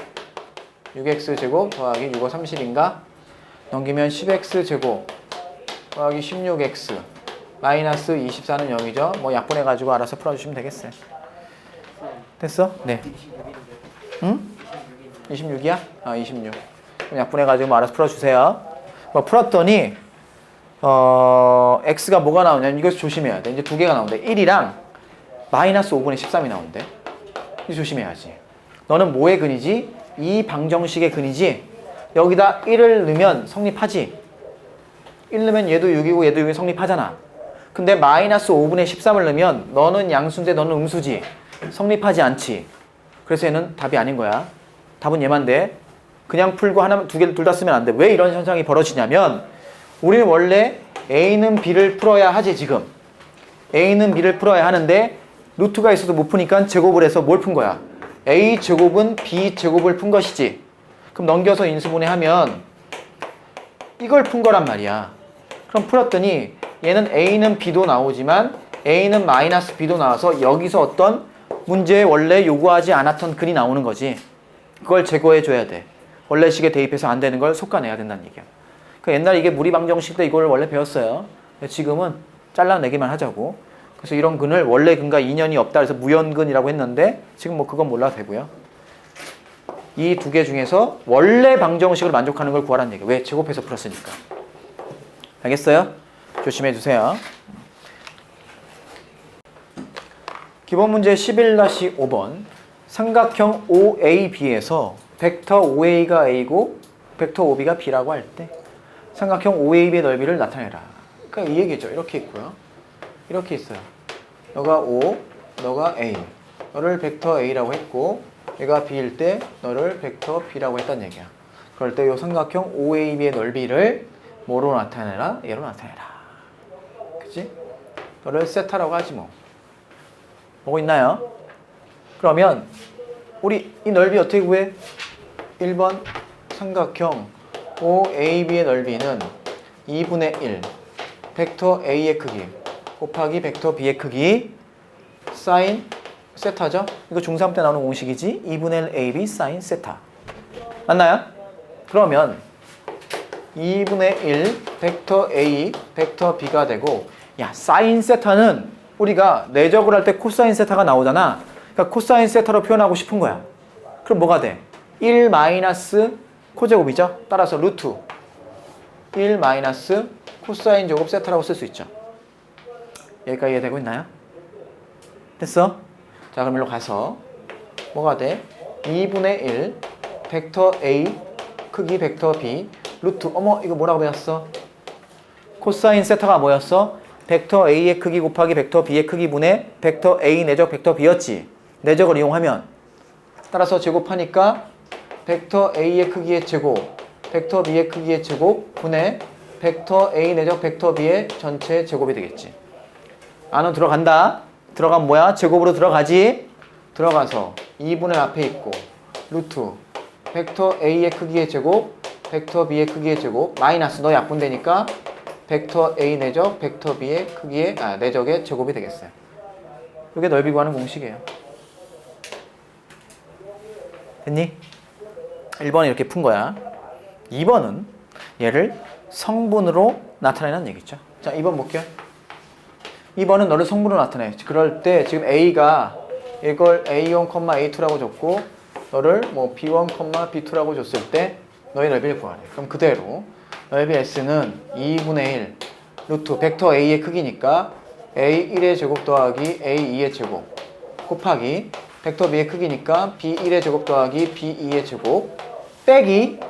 6x제곱 더하기 6어 30인가? 넘기면 10x제곱 더하기 16x 마이너스 24는 0이죠? 뭐 약분해가지고 알아서 풀어주시면 되겠어요. 됐어? 네. 응? 26이야? 아, 26. 그럼 약분해가지고 뭐 알아서 풀어주세요. 뭐 풀었더니 x가 뭐가 나오냐면 이것을 조심해야 돼. 이제 두 개가 나온대. 1이랑 마이너스 5분의 13이 나온대. 이거 조심해야지. 너는 뭐의 근이지? 이 방정식의 근이지? 여기다 1을 넣으면 성립하지? 1 넣으면 얘도 6이고 얘도 6이 성립하잖아. 근데 마이너스 5분의 13을 넣으면 너는 양수인데 너는 음수지? 성립하지 않지? 그래서 얘는 답이 아닌 거야. 답은 얘만 돼. 그냥 풀고 하나, 두 개를 둘 다 쓰면 안 돼. 왜 이런 현상이 벌어지냐면 우리는 원래 A는 B를 풀어야 하지 지금. A는 B를 풀어야 하는데 루트가 있어서 못 푸니까 제곱을 해서 뭘 푼 거야? A제곱은 B제곱을 푼 것이지. 그럼 넘겨서 인수분해하면 이걸 푼 거란 말이야. 그럼 풀었더니 얘는 A는 B도 나오지만 A는 마이너스 B도 나와서 여기서 어떤 문제에 원래 요구하지 않았던 근이 나오는 거지. 그걸 제거해줘야 돼. 원래 식에 대입해서 안 되는 걸 솎아내야 된다는 얘기야. 그러니까 옛날에 이게 무리방정식 때 이걸 원래 배웠어요. 지금은 잘라내기만 하자고. 그래서 이런 근을 원래 근과 인연이 없다 그래서 무연근이라고 했는데 지금 뭐 그건 몰라도 되고요. 이 두 개 중에서 원래 방정식을 만족하는 걸 구하라는 얘기야. 왜? 제곱해서 풀었으니까. 알겠어요? 조심해 주세요. 기본 문제 11-5번 삼각형 OAB에서 벡터 OA가 A고 벡터 OB가 B라고 할 때 삼각형 OAB의 넓이를 나타내라. 그러니까 이 얘기죠. 이렇게 있고요. 이렇게 있어요. 너가 O, 너가 A. 너를 벡터 A라고 했고 얘가 B일 때 너를 벡터 B라고 했단 얘기야. 그럴 때 이 삼각형 OAB의 넓이를 뭐로 나타내라? 얘로 나타내라. 그치? 너를 세타라고 하지 뭐. 보고 있나요? 그러면 우리 이 넓이 어떻게 구해? 1번 삼각형 OAB의 넓이는 2분의 1 벡터 A의 크기 곱하기 벡터 B의 크기 사인 세타죠? 이거 중3 때 나오는 공식이지? 2분의 1 AB 사인 세타 맞나요? 그러면 2분의 1 벡터 A 벡터 B가 되고 야 사인 세타는 우리가 내적을 할 때 코사인 세타가 나오잖아. 그러니까 코사인 세타로 표현하고 싶은 거야. 그럼 뭐가 돼? 1 마이너스 코제곱이죠. 따라서 루트 1 마이너스 코사인 제곱 세타라고 쓸 수 있죠. 여기까지 이해되고 있나요? 됐어? 자 그럼 일로 가서 뭐가 돼? 2분의 1 벡터 A 크기 벡터 B 루트 어머 이거 뭐라고 배웠어? 코사인 세타가 뭐였어? 벡터 A의 크기 곱하기 벡터 B의 크기 분의 벡터 A 내적 벡터 B였지. 내적을 이용하면 따라서 제곱하니까 벡터 A의 크기의 제곱 벡터 B의 크기의 제곱 분의 벡터 A 내적 벡터 B의 전체 제곱이 되겠지. 안으로 들어간다. 들어가면 뭐야? 제곱으로 들어가지. 들어가서 2분의 앞에 있고 루트 벡터 A의 크기의 제곱 벡터 B의 크기의 제곱 마이너스 너 약분되니까 벡터 A 내적 벡터 B의 크기의 내적의 제곱이 되겠어요. 이게 넓이 구하는 공식이에요. 됐니? 1번 이렇게 푼 거야. 2번은 얘를 성분으로 나타내는 얘기죠. 자, 2번 볼게요. 2번은 너를 성분으로 나타내. 그럴 때 지금 A가 이걸 A1, A2라고 줬고 너를 뭐 B1, B2라고 줬을 때 너의 넓이를 구하래. 그럼 그대로 넓이 S는 2분의 1 루트 벡터 A의 크기니까 A1의 제곱 더하기 A2의 제곱 곱하기 벡터 B의 크기니까 B1의 제곱 더하기 B2의 제곱 빼기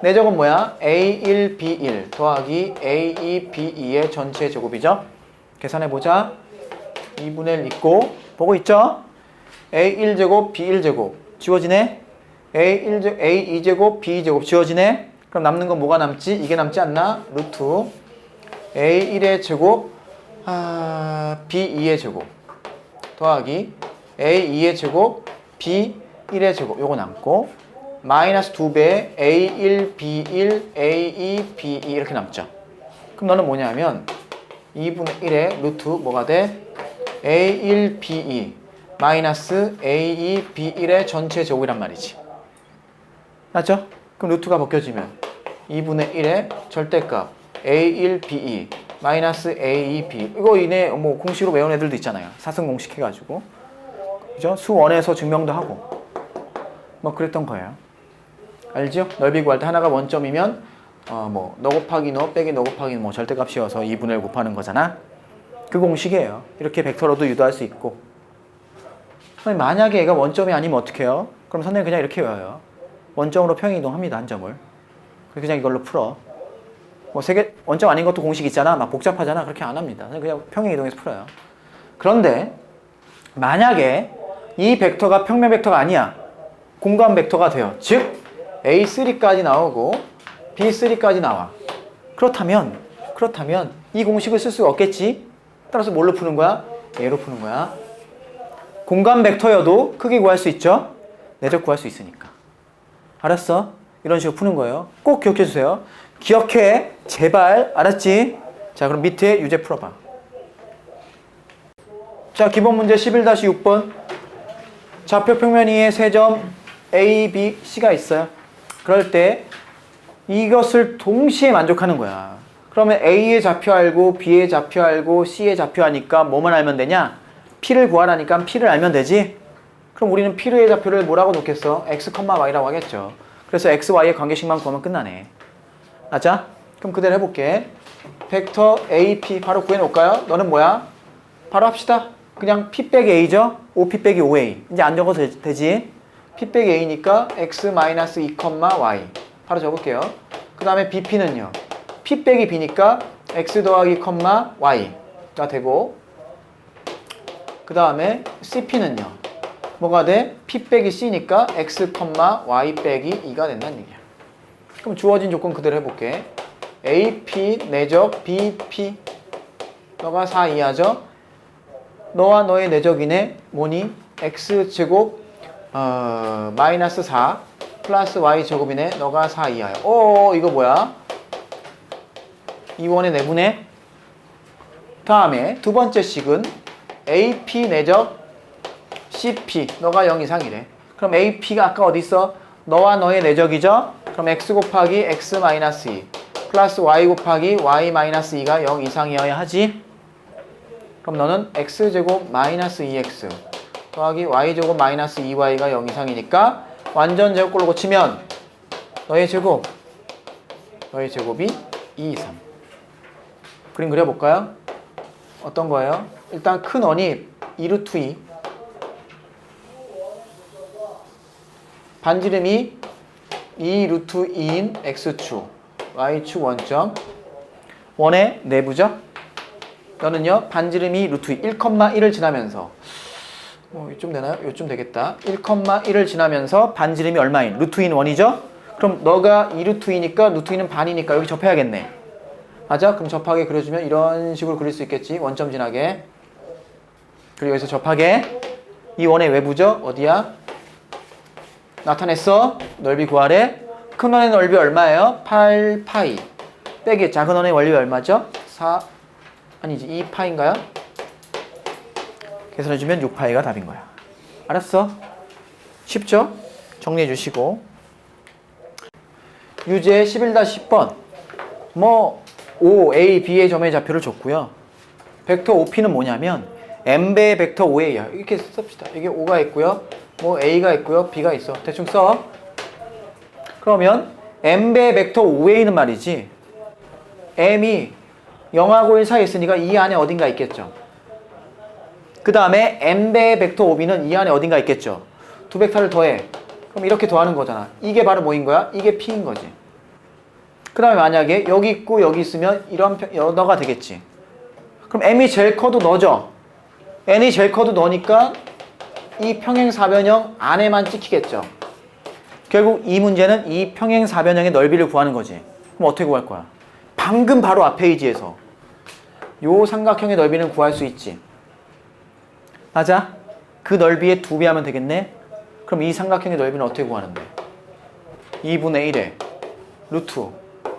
내적은 뭐야? A1, B1 더하기 A2, B2의 전체 제곱이죠. 계산해보자. 2분의 1 있고 보고 있죠? A1제곱, B1제곱 지워지네? A2제곱, B2제곱 지워지네? 그럼 남는 건 뭐가 남지? 이게 남지 않나? 루트 A1의 제곱 B2의 제곱 더하기 A2의 제곱 B1의 제곱 요거 남고 마이너스 2배 A1, B1, A2, B2 이렇게 남죠. 그럼 너는 뭐냐면 2분의 1의 루트 뭐가 돼? A1, B2 마이너스 A2, B1의 전체 제곱이란 말이지. 맞죠? 그럼 루트가 벗겨지면 2분의 1의 절대값 A1, B2 마이너스 A2, B 이거 이내 뭐 공식으로 외운 애들도 있잖아요. 사승 공식 해가지고 그죠? 수원에서 증명도 하고 뭐 그랬던 거예요. 알죠? 넓이 구할 때 하나가 원점이면 뭐 너 곱하기 너 빼기 너 곱하기 뭐 절대값이어서 2분의 1 곱하는 거잖아. 그 공식이에요. 이렇게 벡터로도 유도할 수 있고. 만약에 얘가 원점이 아니면 어떻게 해요? 그럼 선생님 그냥 이렇게 외워요. 원점으로 평행이동합니다. 한 점을. 그냥 이걸로 풀어. 뭐 세 개 원점 아닌 것도 공식 있잖아. 막 복잡하잖아. 그렇게 안 합니다. 그냥 평행이동해서 풀어요. 그런데 만약에 이 벡터가 평면 벡터가 아니야. 공간 벡터가 돼요. 즉 A3까지 나오고 B3까지 나와. 그렇다면 이 공식을 쓸 수가 없겠지. 따라서 뭘로 푸는 거야? 얘로 푸는 거야. 공간 벡터여도 크기 구할 수 있죠. 내적 구할 수 있으니까. 알았어? 이런 식으로 푸는 거예요. 꼭 기억해 주세요. 기억해. 제발. 알았지? 자, 그럼 밑에 유제 풀어봐. 자, 기본 문제 11-6번. 좌표 평면 위에 세 점 A, B, C가 있어요. 그럴 때 이것을 동시에 만족하는 거야. 그러면 A의 좌표 알고 B의 좌표 알고 C의 좌표 아니까 뭐만 알면 되냐? P를 구하라니까 P를 알면 되지? 그럼 우리는 P의 좌표를 뭐라고 놓겠어? X, Y라고 하겠죠. 그래서 X, Y의 관계식만 구하면 끝나네. 맞아? 그럼 그대로 해볼게. 벡터 A, P 바로 구해놓을까요? 너는 뭐야? 바로 합시다. 그냥 P 빼기 A죠? 5p 빼기 5a. 이제 안 적어도 되지? p 빼기 a니까 x 마이너스 2, y. 바로 적을게요. 그 다음에 bp는요. p 빼기 b니까 x 더하기, y가 되고, 그 다음에 cp는요. 뭐가 돼? p 빼기 c니까 x, y 빼기 2가 된다는 얘기야. 그럼 주어진 조건 그대로 해볼게. AP 내적 BP. 너가 4 이하죠? 너와 너의 내적이네 뭐니? x제곱 마이너스 4 플러스 y제곱이네. 너가 4 이하야. 이거 뭐야? 이원의 내분의. 다음에 두 번째 식은 AP 내적 CP. 너가 0 이상이래. 그럼 AP가 아까 어디 있어? 너와 너의 내적이죠? 그럼 x 곱하기 x 마이너스 2 플러스 y 곱하기 y 마이너스 2가 0 이상이어야 하지? 그럼 너는 x제곱 마이너스 2x 더하기 y제곱 마이너스 2y가 0 이상이니까 완전 제곱꼴로 고치면 너의 제곱이 2, 3. 그림 그려볼까요? 어떤 거예요? 일단 큰 원이 2루트 2. 반지름이 2루트 2인 x축, y축 원점. 원의 내부죠? 너는요, 반지름이 루트 1,1을 지나면서, 이쯤 되나요? 이쯤 되겠다. 1,1을 지나면서 반지름이 얼마인? 루트 2는 원이죠? 그럼 너가 2루트 2니까 루트 2는 반이니까 여기 접해야겠네. 맞아? 그럼 접하게 그려주면 이런 식으로 그릴 수 있겠지? 원점 지나게. 그리고 여기서 접하게. 이 원의 외부죠? 어디야? 나타냈어. 넓이 구하래. 큰 원의 넓이 얼마예요? 8파이. 빼기 작은 원의 넓이 얼마죠? 4, 아니지 2파인가요? 계산해주면 6파이가 답인 거야. 알았어? 쉽죠? 정리해 주시고. 유제 11-10번. O, A, B의 점의 좌표를 줬고요. 벡터 OP는 뭐냐면 M배의 벡터 OA야. 이렇게 씁시다. 이게 O가 있고요. A가 있고요. B가 있어. 대충 써. 그러면 M배의 벡터 OA는 말이지. M이 0하고 1 사이에 있으니까 이 안에 어딘가 있겠죠. 그 다음에 M배의 벡터 OB는 이 안에 어딘가 있겠죠. 두 벡터를 더해. 그럼 이렇게 더하는 거잖아. 이게 바로 뭐인 거야? 이게 P인 거지. 그 다음에 만약에 여기 있고 여기 있으면 이런 너가 되겠지. 그럼 M이 제일 커도 너죠. N이 제일 커도 너니까 이 평행사변형 안에만 찍히겠죠. 결국 이 문제는 이 평행사변형의 넓이를 구하는 거지. 그럼 어떻게 구할 거야? 방금 바로 앞 페이지에서 요 삼각형의 넓이는 구할 수 있지. 맞아? 그 넓이의 2배 하면 되겠네? 그럼 이 삼각형의 넓이는 어떻게 구하는데? 2분의 1에 루트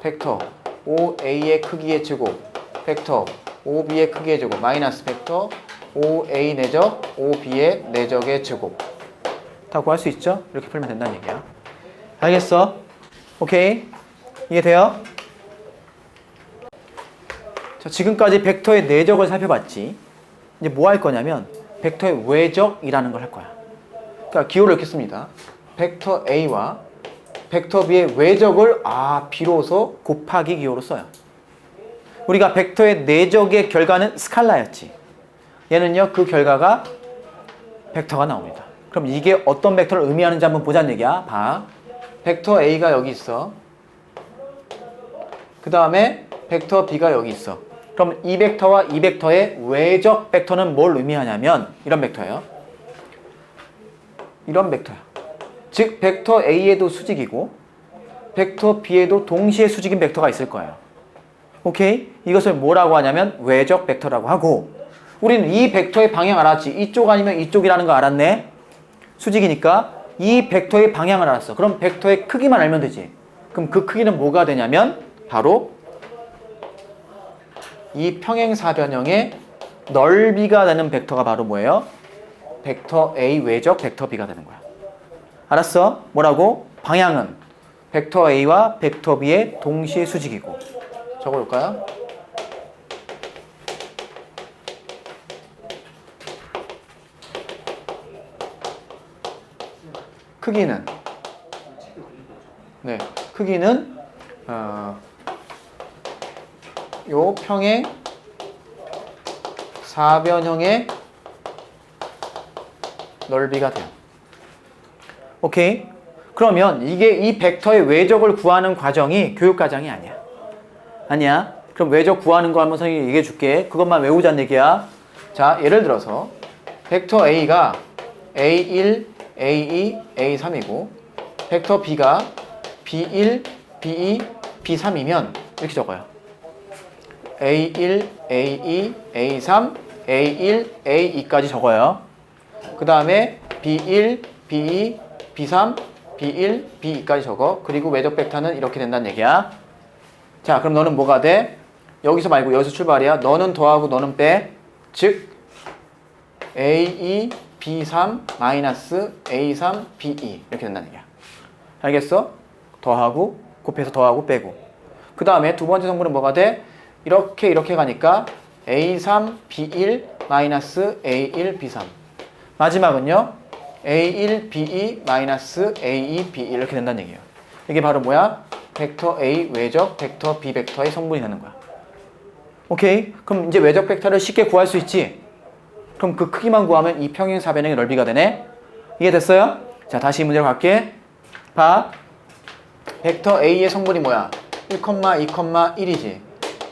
벡터 5a의 크기의 제곱 벡터 5b의 크기의 제곱 마이너스 벡터 5a 내적 5b의 내적의 제곱. 다 구할 수 있죠? 이렇게 풀면 된다는 얘기야. 알겠어? 오케이? 이해돼요? 자, 지금까지 벡터의 내적을 살펴봤지. 이제 뭐 할 거냐면 벡터의 외적이라는 걸 할 거야. 그러니까 기호를 이렇게 씁니다. 벡터 A와 벡터 B의 외적을 비로소 곱하기 기호로 써요. 우리가 벡터의 내적의 결과는 스칼라였지. 얘는요, 그 결과가 벡터가 나옵니다. 그럼 이게 어떤 벡터를 의미하는지 한번 보자는 얘기야. 봐. 벡터 A가 여기 있어. 그 다음에 벡터 B가 여기 있어. 그럼 이 벡터와 이 벡터의 외적 벡터는 뭘 의미하냐면 이런 벡터예요. 이런 벡터야. 즉 벡터 A에도 수직이고 벡터 B에도 동시에 수직인 벡터가 있을 거예요. 오케이? 이것을 뭐라고 하냐면 외적 벡터라고 하고, 우리는 이 벡터의 방향 알았지. 이쪽 아니면 이쪽이라는 거 알았네. 수직이니까 이 벡터의 방향을 알았어. 그럼 벡터의 크기만 알면 되지. 그럼 그 크기는 뭐가 되냐면 바로 이 평행사변형의 넓이가 되는 벡터가 바로 뭐예요? 벡터 A 외적 벡터 B가 되는 거야. 알았어? 뭐라고? 방향은 벡터 A와 벡터 B의 동시에 수직이고. 적어볼까요? 크기는 크기는 요 평행 사변형의 넓이가 돼요. 오케이? 그러면 이게 이 벡터의 외적을 구하는 과정이 교육과정이 아니야. 아니야? 그럼 외적 구하는 거 한번 선생님이 얘기해 줄게. 그것만 외우자는 얘기야. 자, 예를 들어서 벡터 A가 A1, A2, A3이고 벡터 B가 B1, B2, B3이면 이렇게 적어요. A1, A2, A3, A1, A2까지 적어요. 그 다음에 B1, B2, B3, B1, B2까지 적어. 그리고 외적 벡터는 이렇게 된다는 얘기야. 자, 그럼 너는 뭐가 돼? 여기서 말고 여기서 출발이야. 너는 더하고 너는 빼. 즉 A2, B3, 마이너스 A3, B2 이렇게 된다는 얘기야. 알겠어? 더하고 곱해서 더하고 빼고. 그 다음에 두 번째 성분은 뭐가 돼? 이렇게 가니까 A3, B1, 마이너스 A1, B3. 마지막은요. A1, B2, 마이너스 A2, B1 이렇게 된다는 얘기예요. 이게 바로 뭐야? 벡터 A 외적, 벡터 B 벡터의 성분이 되는 거야. 오케이? 그럼 이제 외적 벡터를 쉽게 구할 수 있지? 그럼 그 크기만 구하면 이 평행사변형의 넓이가 되네? 이해됐어요? 자, 다시 문제로 갈게. 봐. 벡터 A의 성분이 뭐야? 1, 2, 1이지.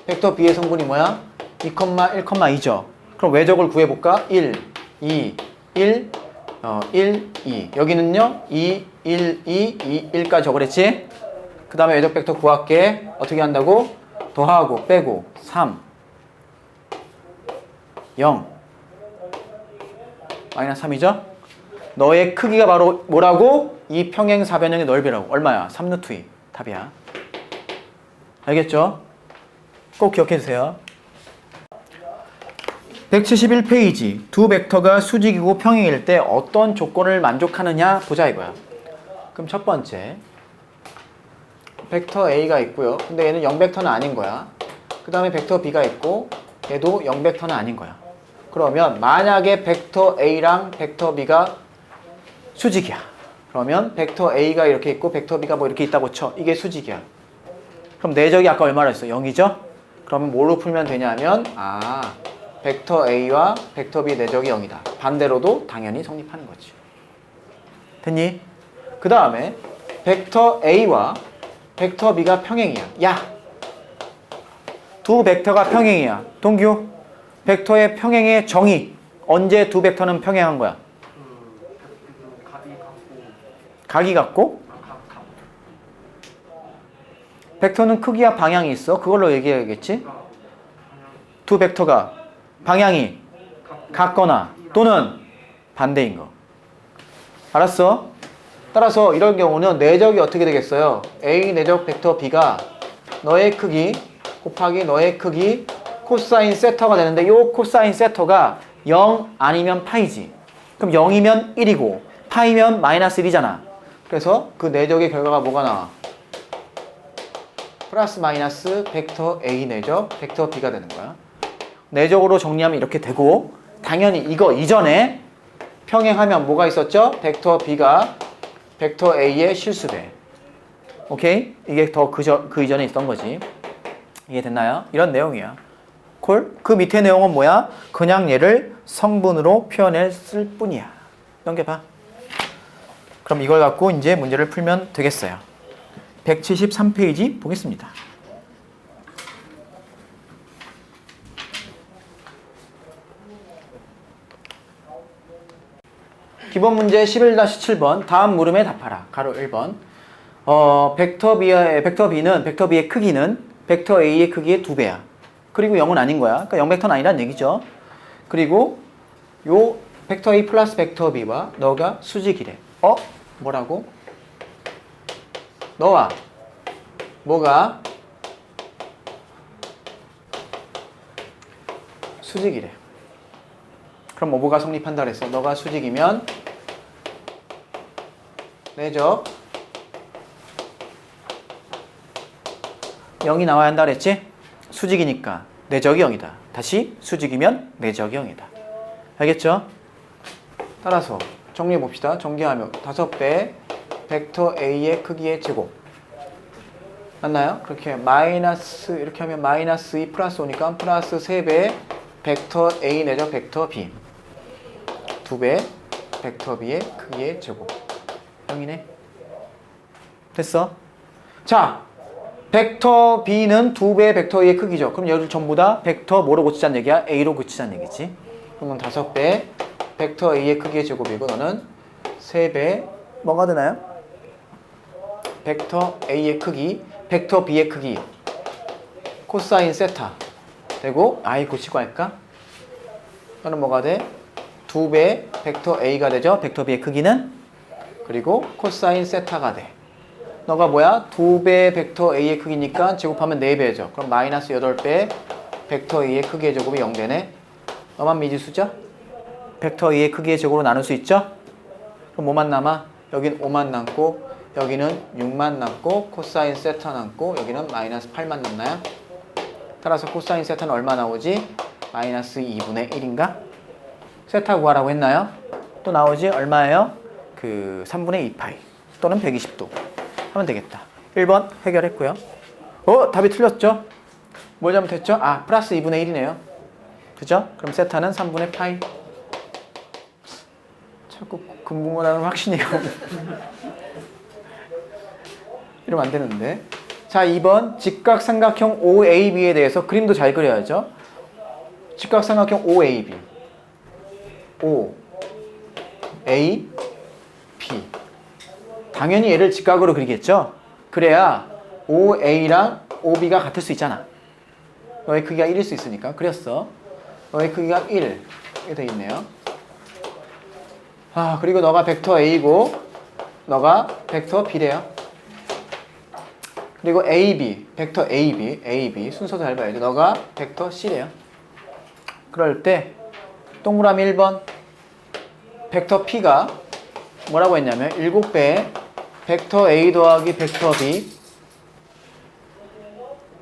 벡터 B의 성분이 뭐야? 2, 1, 2죠. 그럼 외적을 구해볼까? 1, 2, 1, 1, 2. 여기는요? 2, 1, 2, 2, 1까지 적으랬지? 그 다음에 외적 벡터 구할게. 어떻게 한다고? 더하고 빼고 3, 0, 마이너스 3이죠? 너의 크기가 바로 뭐라고? 이 평행사변형의 넓이라고. 얼마야? 3루트 2. 답이야. 알겠죠? 꼭 기억해 주세요. 171페이지. 두 벡터가 수직이고 평행일 때 어떤 조건을 만족하느냐 보자 이거야. 그럼 첫 번째. 벡터 A가 있고요. 근데 얘는 0벡터는 아닌 거야. 그 다음에 벡터 B가 있고 얘도 0벡터는 아닌 거야. 그러면 만약에 벡터 A랑 벡터 B가 수직이야. 그러면 벡터 A가 이렇게 있고 벡터 B가 뭐 이렇게 있다고 쳐. 이게 수직이야. 그럼 내적이 아까 얼마나 했어? 0이죠? 그러면 뭘로 풀면 되냐면 벡터 A와 벡터 B 내적이 0이다. 반대로도 당연히 성립하는 거지. 됐니? 그 다음에 벡터 A와 벡터 B가 평행이야. 야! 두 벡터가 평행이야. 동규, 벡터의 평행의 정의. 언제 두 벡터는 평행한 거야? 각이 같고? 벡터는 크기와 방향이 있어. 그걸로 얘기해야겠지? 두 벡터가 방향이 같거나 또는 반대인 거. 알았어? 따라서 이런 경우는 내적이 어떻게 되겠어요? A 내적 벡터 B가 너의 크기 곱하기 너의 크기 코사인 세터가 되는데 이 코사인 세터가 0 아니면 파이지. 그럼 0이면 1이고 파이면 마이너스 1이잖아. 그래서 그 내적의 결과가 뭐가 나와? 플러스 마이너스 벡터 A 내적 벡터 B가 되는 거야. 내적으로 정리하면 이렇게 되고 당연히 이거 이전에 평행하면 뭐가 있었죠? 벡터 B가 벡터 A의 실수배. 오케이? 이게 더 그 이전에 있던 거지. 이해됐나요? 이런 내용이야. 콜? 그 밑에 내용은 뭐야? 그냥 얘를 성분으로 표현했을 뿐이야. 넘겨봐. 그럼 이걸 갖고 이제 문제를 풀면 되겠어요. 173페이지 보겠습니다. 기본 문제 11-7번. 다음 물음에 답하라. 가로 1번. 벡터 B는 벡터 B의 크기는 벡터 A의 크기의 2배야. 그리고 0은 아닌 거야. 그러니까 0벡터는 아니란 얘기죠. 그리고 요 벡터 A 플러스 벡터 B와 너가 수직이래. 뭐라고? 너와 뭐가 수직이래. 그럼 뭐가 성립한다 그랬어? 너가 수직이면 내적 0이 나와야 한다 그랬지? 수직이니까 내적이 0이다. 다시 수직이면 내적이 0이다. 알겠죠? 따라서 정리해 봅시다. 정리하면 5배 벡터 A의 크기의 제곱 맞나요? 그렇게 마이너스 이렇게 하면 마이너스 2 플러스 5니까 플러스 3배 벡터 A 내적 벡터 B 2배 벡터 B의 크기의 제곱 0이네. 됐어? 자, 벡터 B는 2배의 벡터 A의 크기죠. 그럼 얘를 전부 다 벡터 뭐로 고치자는 얘기야? A로 고치자는 얘기지. 그러면 5배 벡터 A의 크기의 제곱이고 너는 3배 뭐가 되나요? 벡터 A의 크기, 벡터 B의 크기 코사인 세타 되고 I 고치고 할까? 너는 뭐가 돼? 2배 벡터 A가 되죠. 벡터 B의 크기는 그리고 코사인 세타가 돼. 너가 뭐야? 2배 벡터 A의 크기니까 제곱하면 4배죠. 그럼 마이너스 8배 벡터 A의 크기의 제곱이 0되네. 너만 미지수죠? 벡터 A의 크기의 제곱으로 나눌 수 있죠? 그럼 뭐만 남아? 여긴 5만 남고 여기는 6만 남고 코사인 세타 남고 여기는 마이너스 8만 남나요? 따라서 코사인 세타는 얼마 나오지? 마이너스 2분의 1인가? 세타 구하라고 했나요? 또 나오지? 얼마예요? 그 3분의 2파이 또는 120도 하면 되겠다. 1번 해결했고요. 답이 틀렸죠? 뭘 잘못했죠? 아, 플러스 2분의 1이네요. 그죠? 그럼 세타는 3분의 파이. 자꾸 근무문화는 확신이 가고 이러면 안 되는데. 자, 2번 직각삼각형 OAB에 대해서 그림도 잘 그려야죠. 직각삼각형 OAB O A B 당연히 얘를 직각으로 그리겠죠. 그래야 OA랑 OB가 같을 수 있잖아. 너의 크기가 1일 수 있으니까. 그렸어. 너의 크기가 1 이렇게 돼 있네요. 아, 그리고 너가 벡터 A고 너가 벡터 B래요. 그리고 AB, 벡터 AB 순서도 잘 봐야죠. 너가 벡터 C래요. 그럴 때 동그라미 1번 벡터 P가 뭐라고 했냐면 7배의 벡터 A 더하기 벡터 B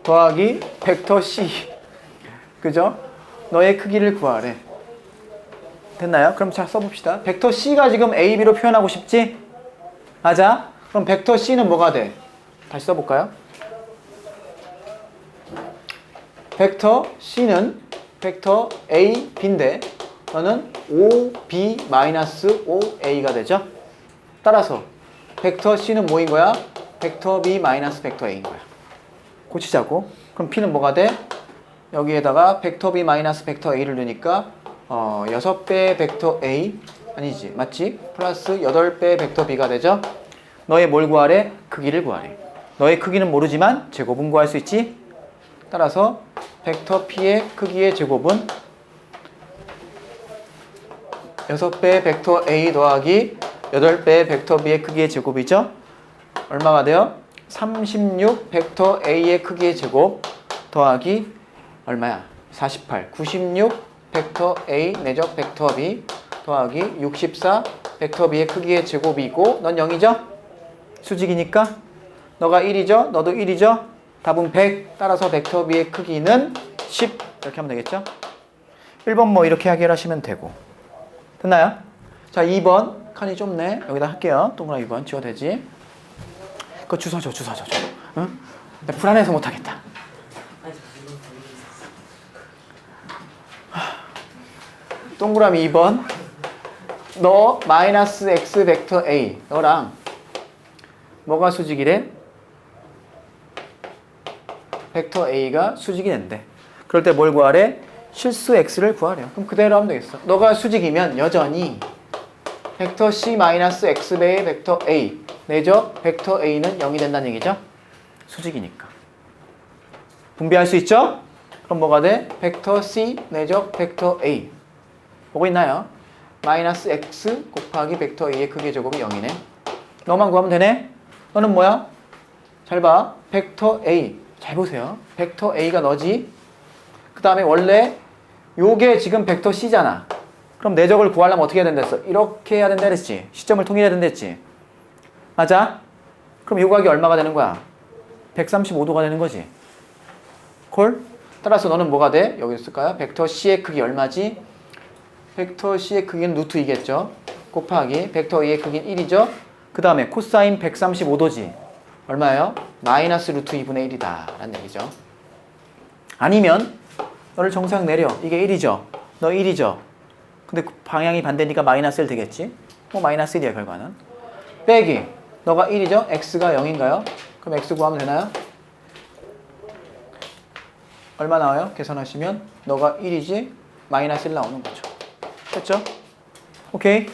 더하기 벡터 C 그죠? 너의 크기를 구하래. 됐나요? 그럼 자 써봅시다. 벡터 C가 지금 A, B로 표현하고 싶지? 맞아? 그럼 벡터 C는 뭐가 돼? 다시 써볼까요? 벡터 C는 벡터 A, B인데 너는 OB-OA가 되죠? 따라서 벡터 C는 뭐인 거야? 벡터 B 마이너스 벡터 A인 거야. 고치자고. 그럼 P는 뭐가 돼? 여기에다가 벡터 B 마이너스 벡터 A를 넣으니까 6배 벡터 A 아니지 맞지? 플러스 8배 벡터 B가 되죠? 너의 뭘 구하래? 크기를 구하래. 너의 크기는 모르지만 제곱은 구할 수 있지? 따라서 벡터 P의 크기의 제곱은 6배 벡터 A 더하기 8배 벡터 B의 크기의 제곱이죠? 얼마가 돼요? 36 벡터 A의 크기의 제곱 더하기 얼마야? 48 96 벡터 A 내적 벡터 B 더하기 64 벡터 B의 크기의 제곱이고 넌 0이죠? 수직이니까 너가 1이죠? 너도 1이죠? 답은 100 따라서 벡터 B의 크기는 10 이렇게 하면 되겠죠? 1번 뭐 이렇게 해결하시면 되고 됐나요? 자 2번 칸이 좁네. 여기다 할게요. 동그라미 2번 지워도 되지? 그거 주워 줘. 응? 나 불안해서 못하겠다. 동그라미 2번 너 마이너스 x 벡터 A 너랑 뭐가 수직이래? 벡터 A가 수직이 된대. 그럴 때 뭘 구하래? 실수 x를 구하래요. 그럼 그대로 하면 되겠어. 너가 수직이면 여전히 벡터 C 마이너스 x배의 벡터 A 내적 벡터 A는 0이 된다는 얘기죠? 수직이니까. 분배할 수 있죠? 그럼 뭐가 돼? 벡터 C 내적 벡터 A 보고 있나요? 마이너스 x 곱하기 벡터 A의 크기의 제곱이 0이네. 너만 구하면 되네? 너는 뭐야? 잘 봐. 벡터 A. 잘 보세요. 벡터 A가 너지? 그 다음에 원래 요게 지금 벡터 C잖아. 그럼 내적을 구하려면 어떻게 해야 된다 했어? 이렇게 해야 된다 그랬지? 시점을 통일해야 된다 했지? 맞아? 그럼 요 각이 얼마가 되는 거야? 135도가 되는 거지. 콜? 따라서 너는 뭐가 돼? 여기 있을까요? 벡터 C의 크기 얼마지? 벡터 C의 크기는 루트 2겠죠? 곱하기 벡터 A의 크기는 1이죠? 그 다음에 코사인 135도지. 얼마예요? 마이너스 루트 2분의 1이다 라는 얘기죠. 아니면 너를 정상 내려. 이게 1이죠? 너 1이죠? 근데 방향이 반대니까 마이너스 1 되겠지? 뭐 마이너스 1이야 결과는. 빼기 너가 1이죠? x가 0인가요? 그럼 x 구하면 되나요? 얼마 나와요? 계산하시면 너가 1이지 마이너스 1 나오는 거죠. 됐죠? 오케이.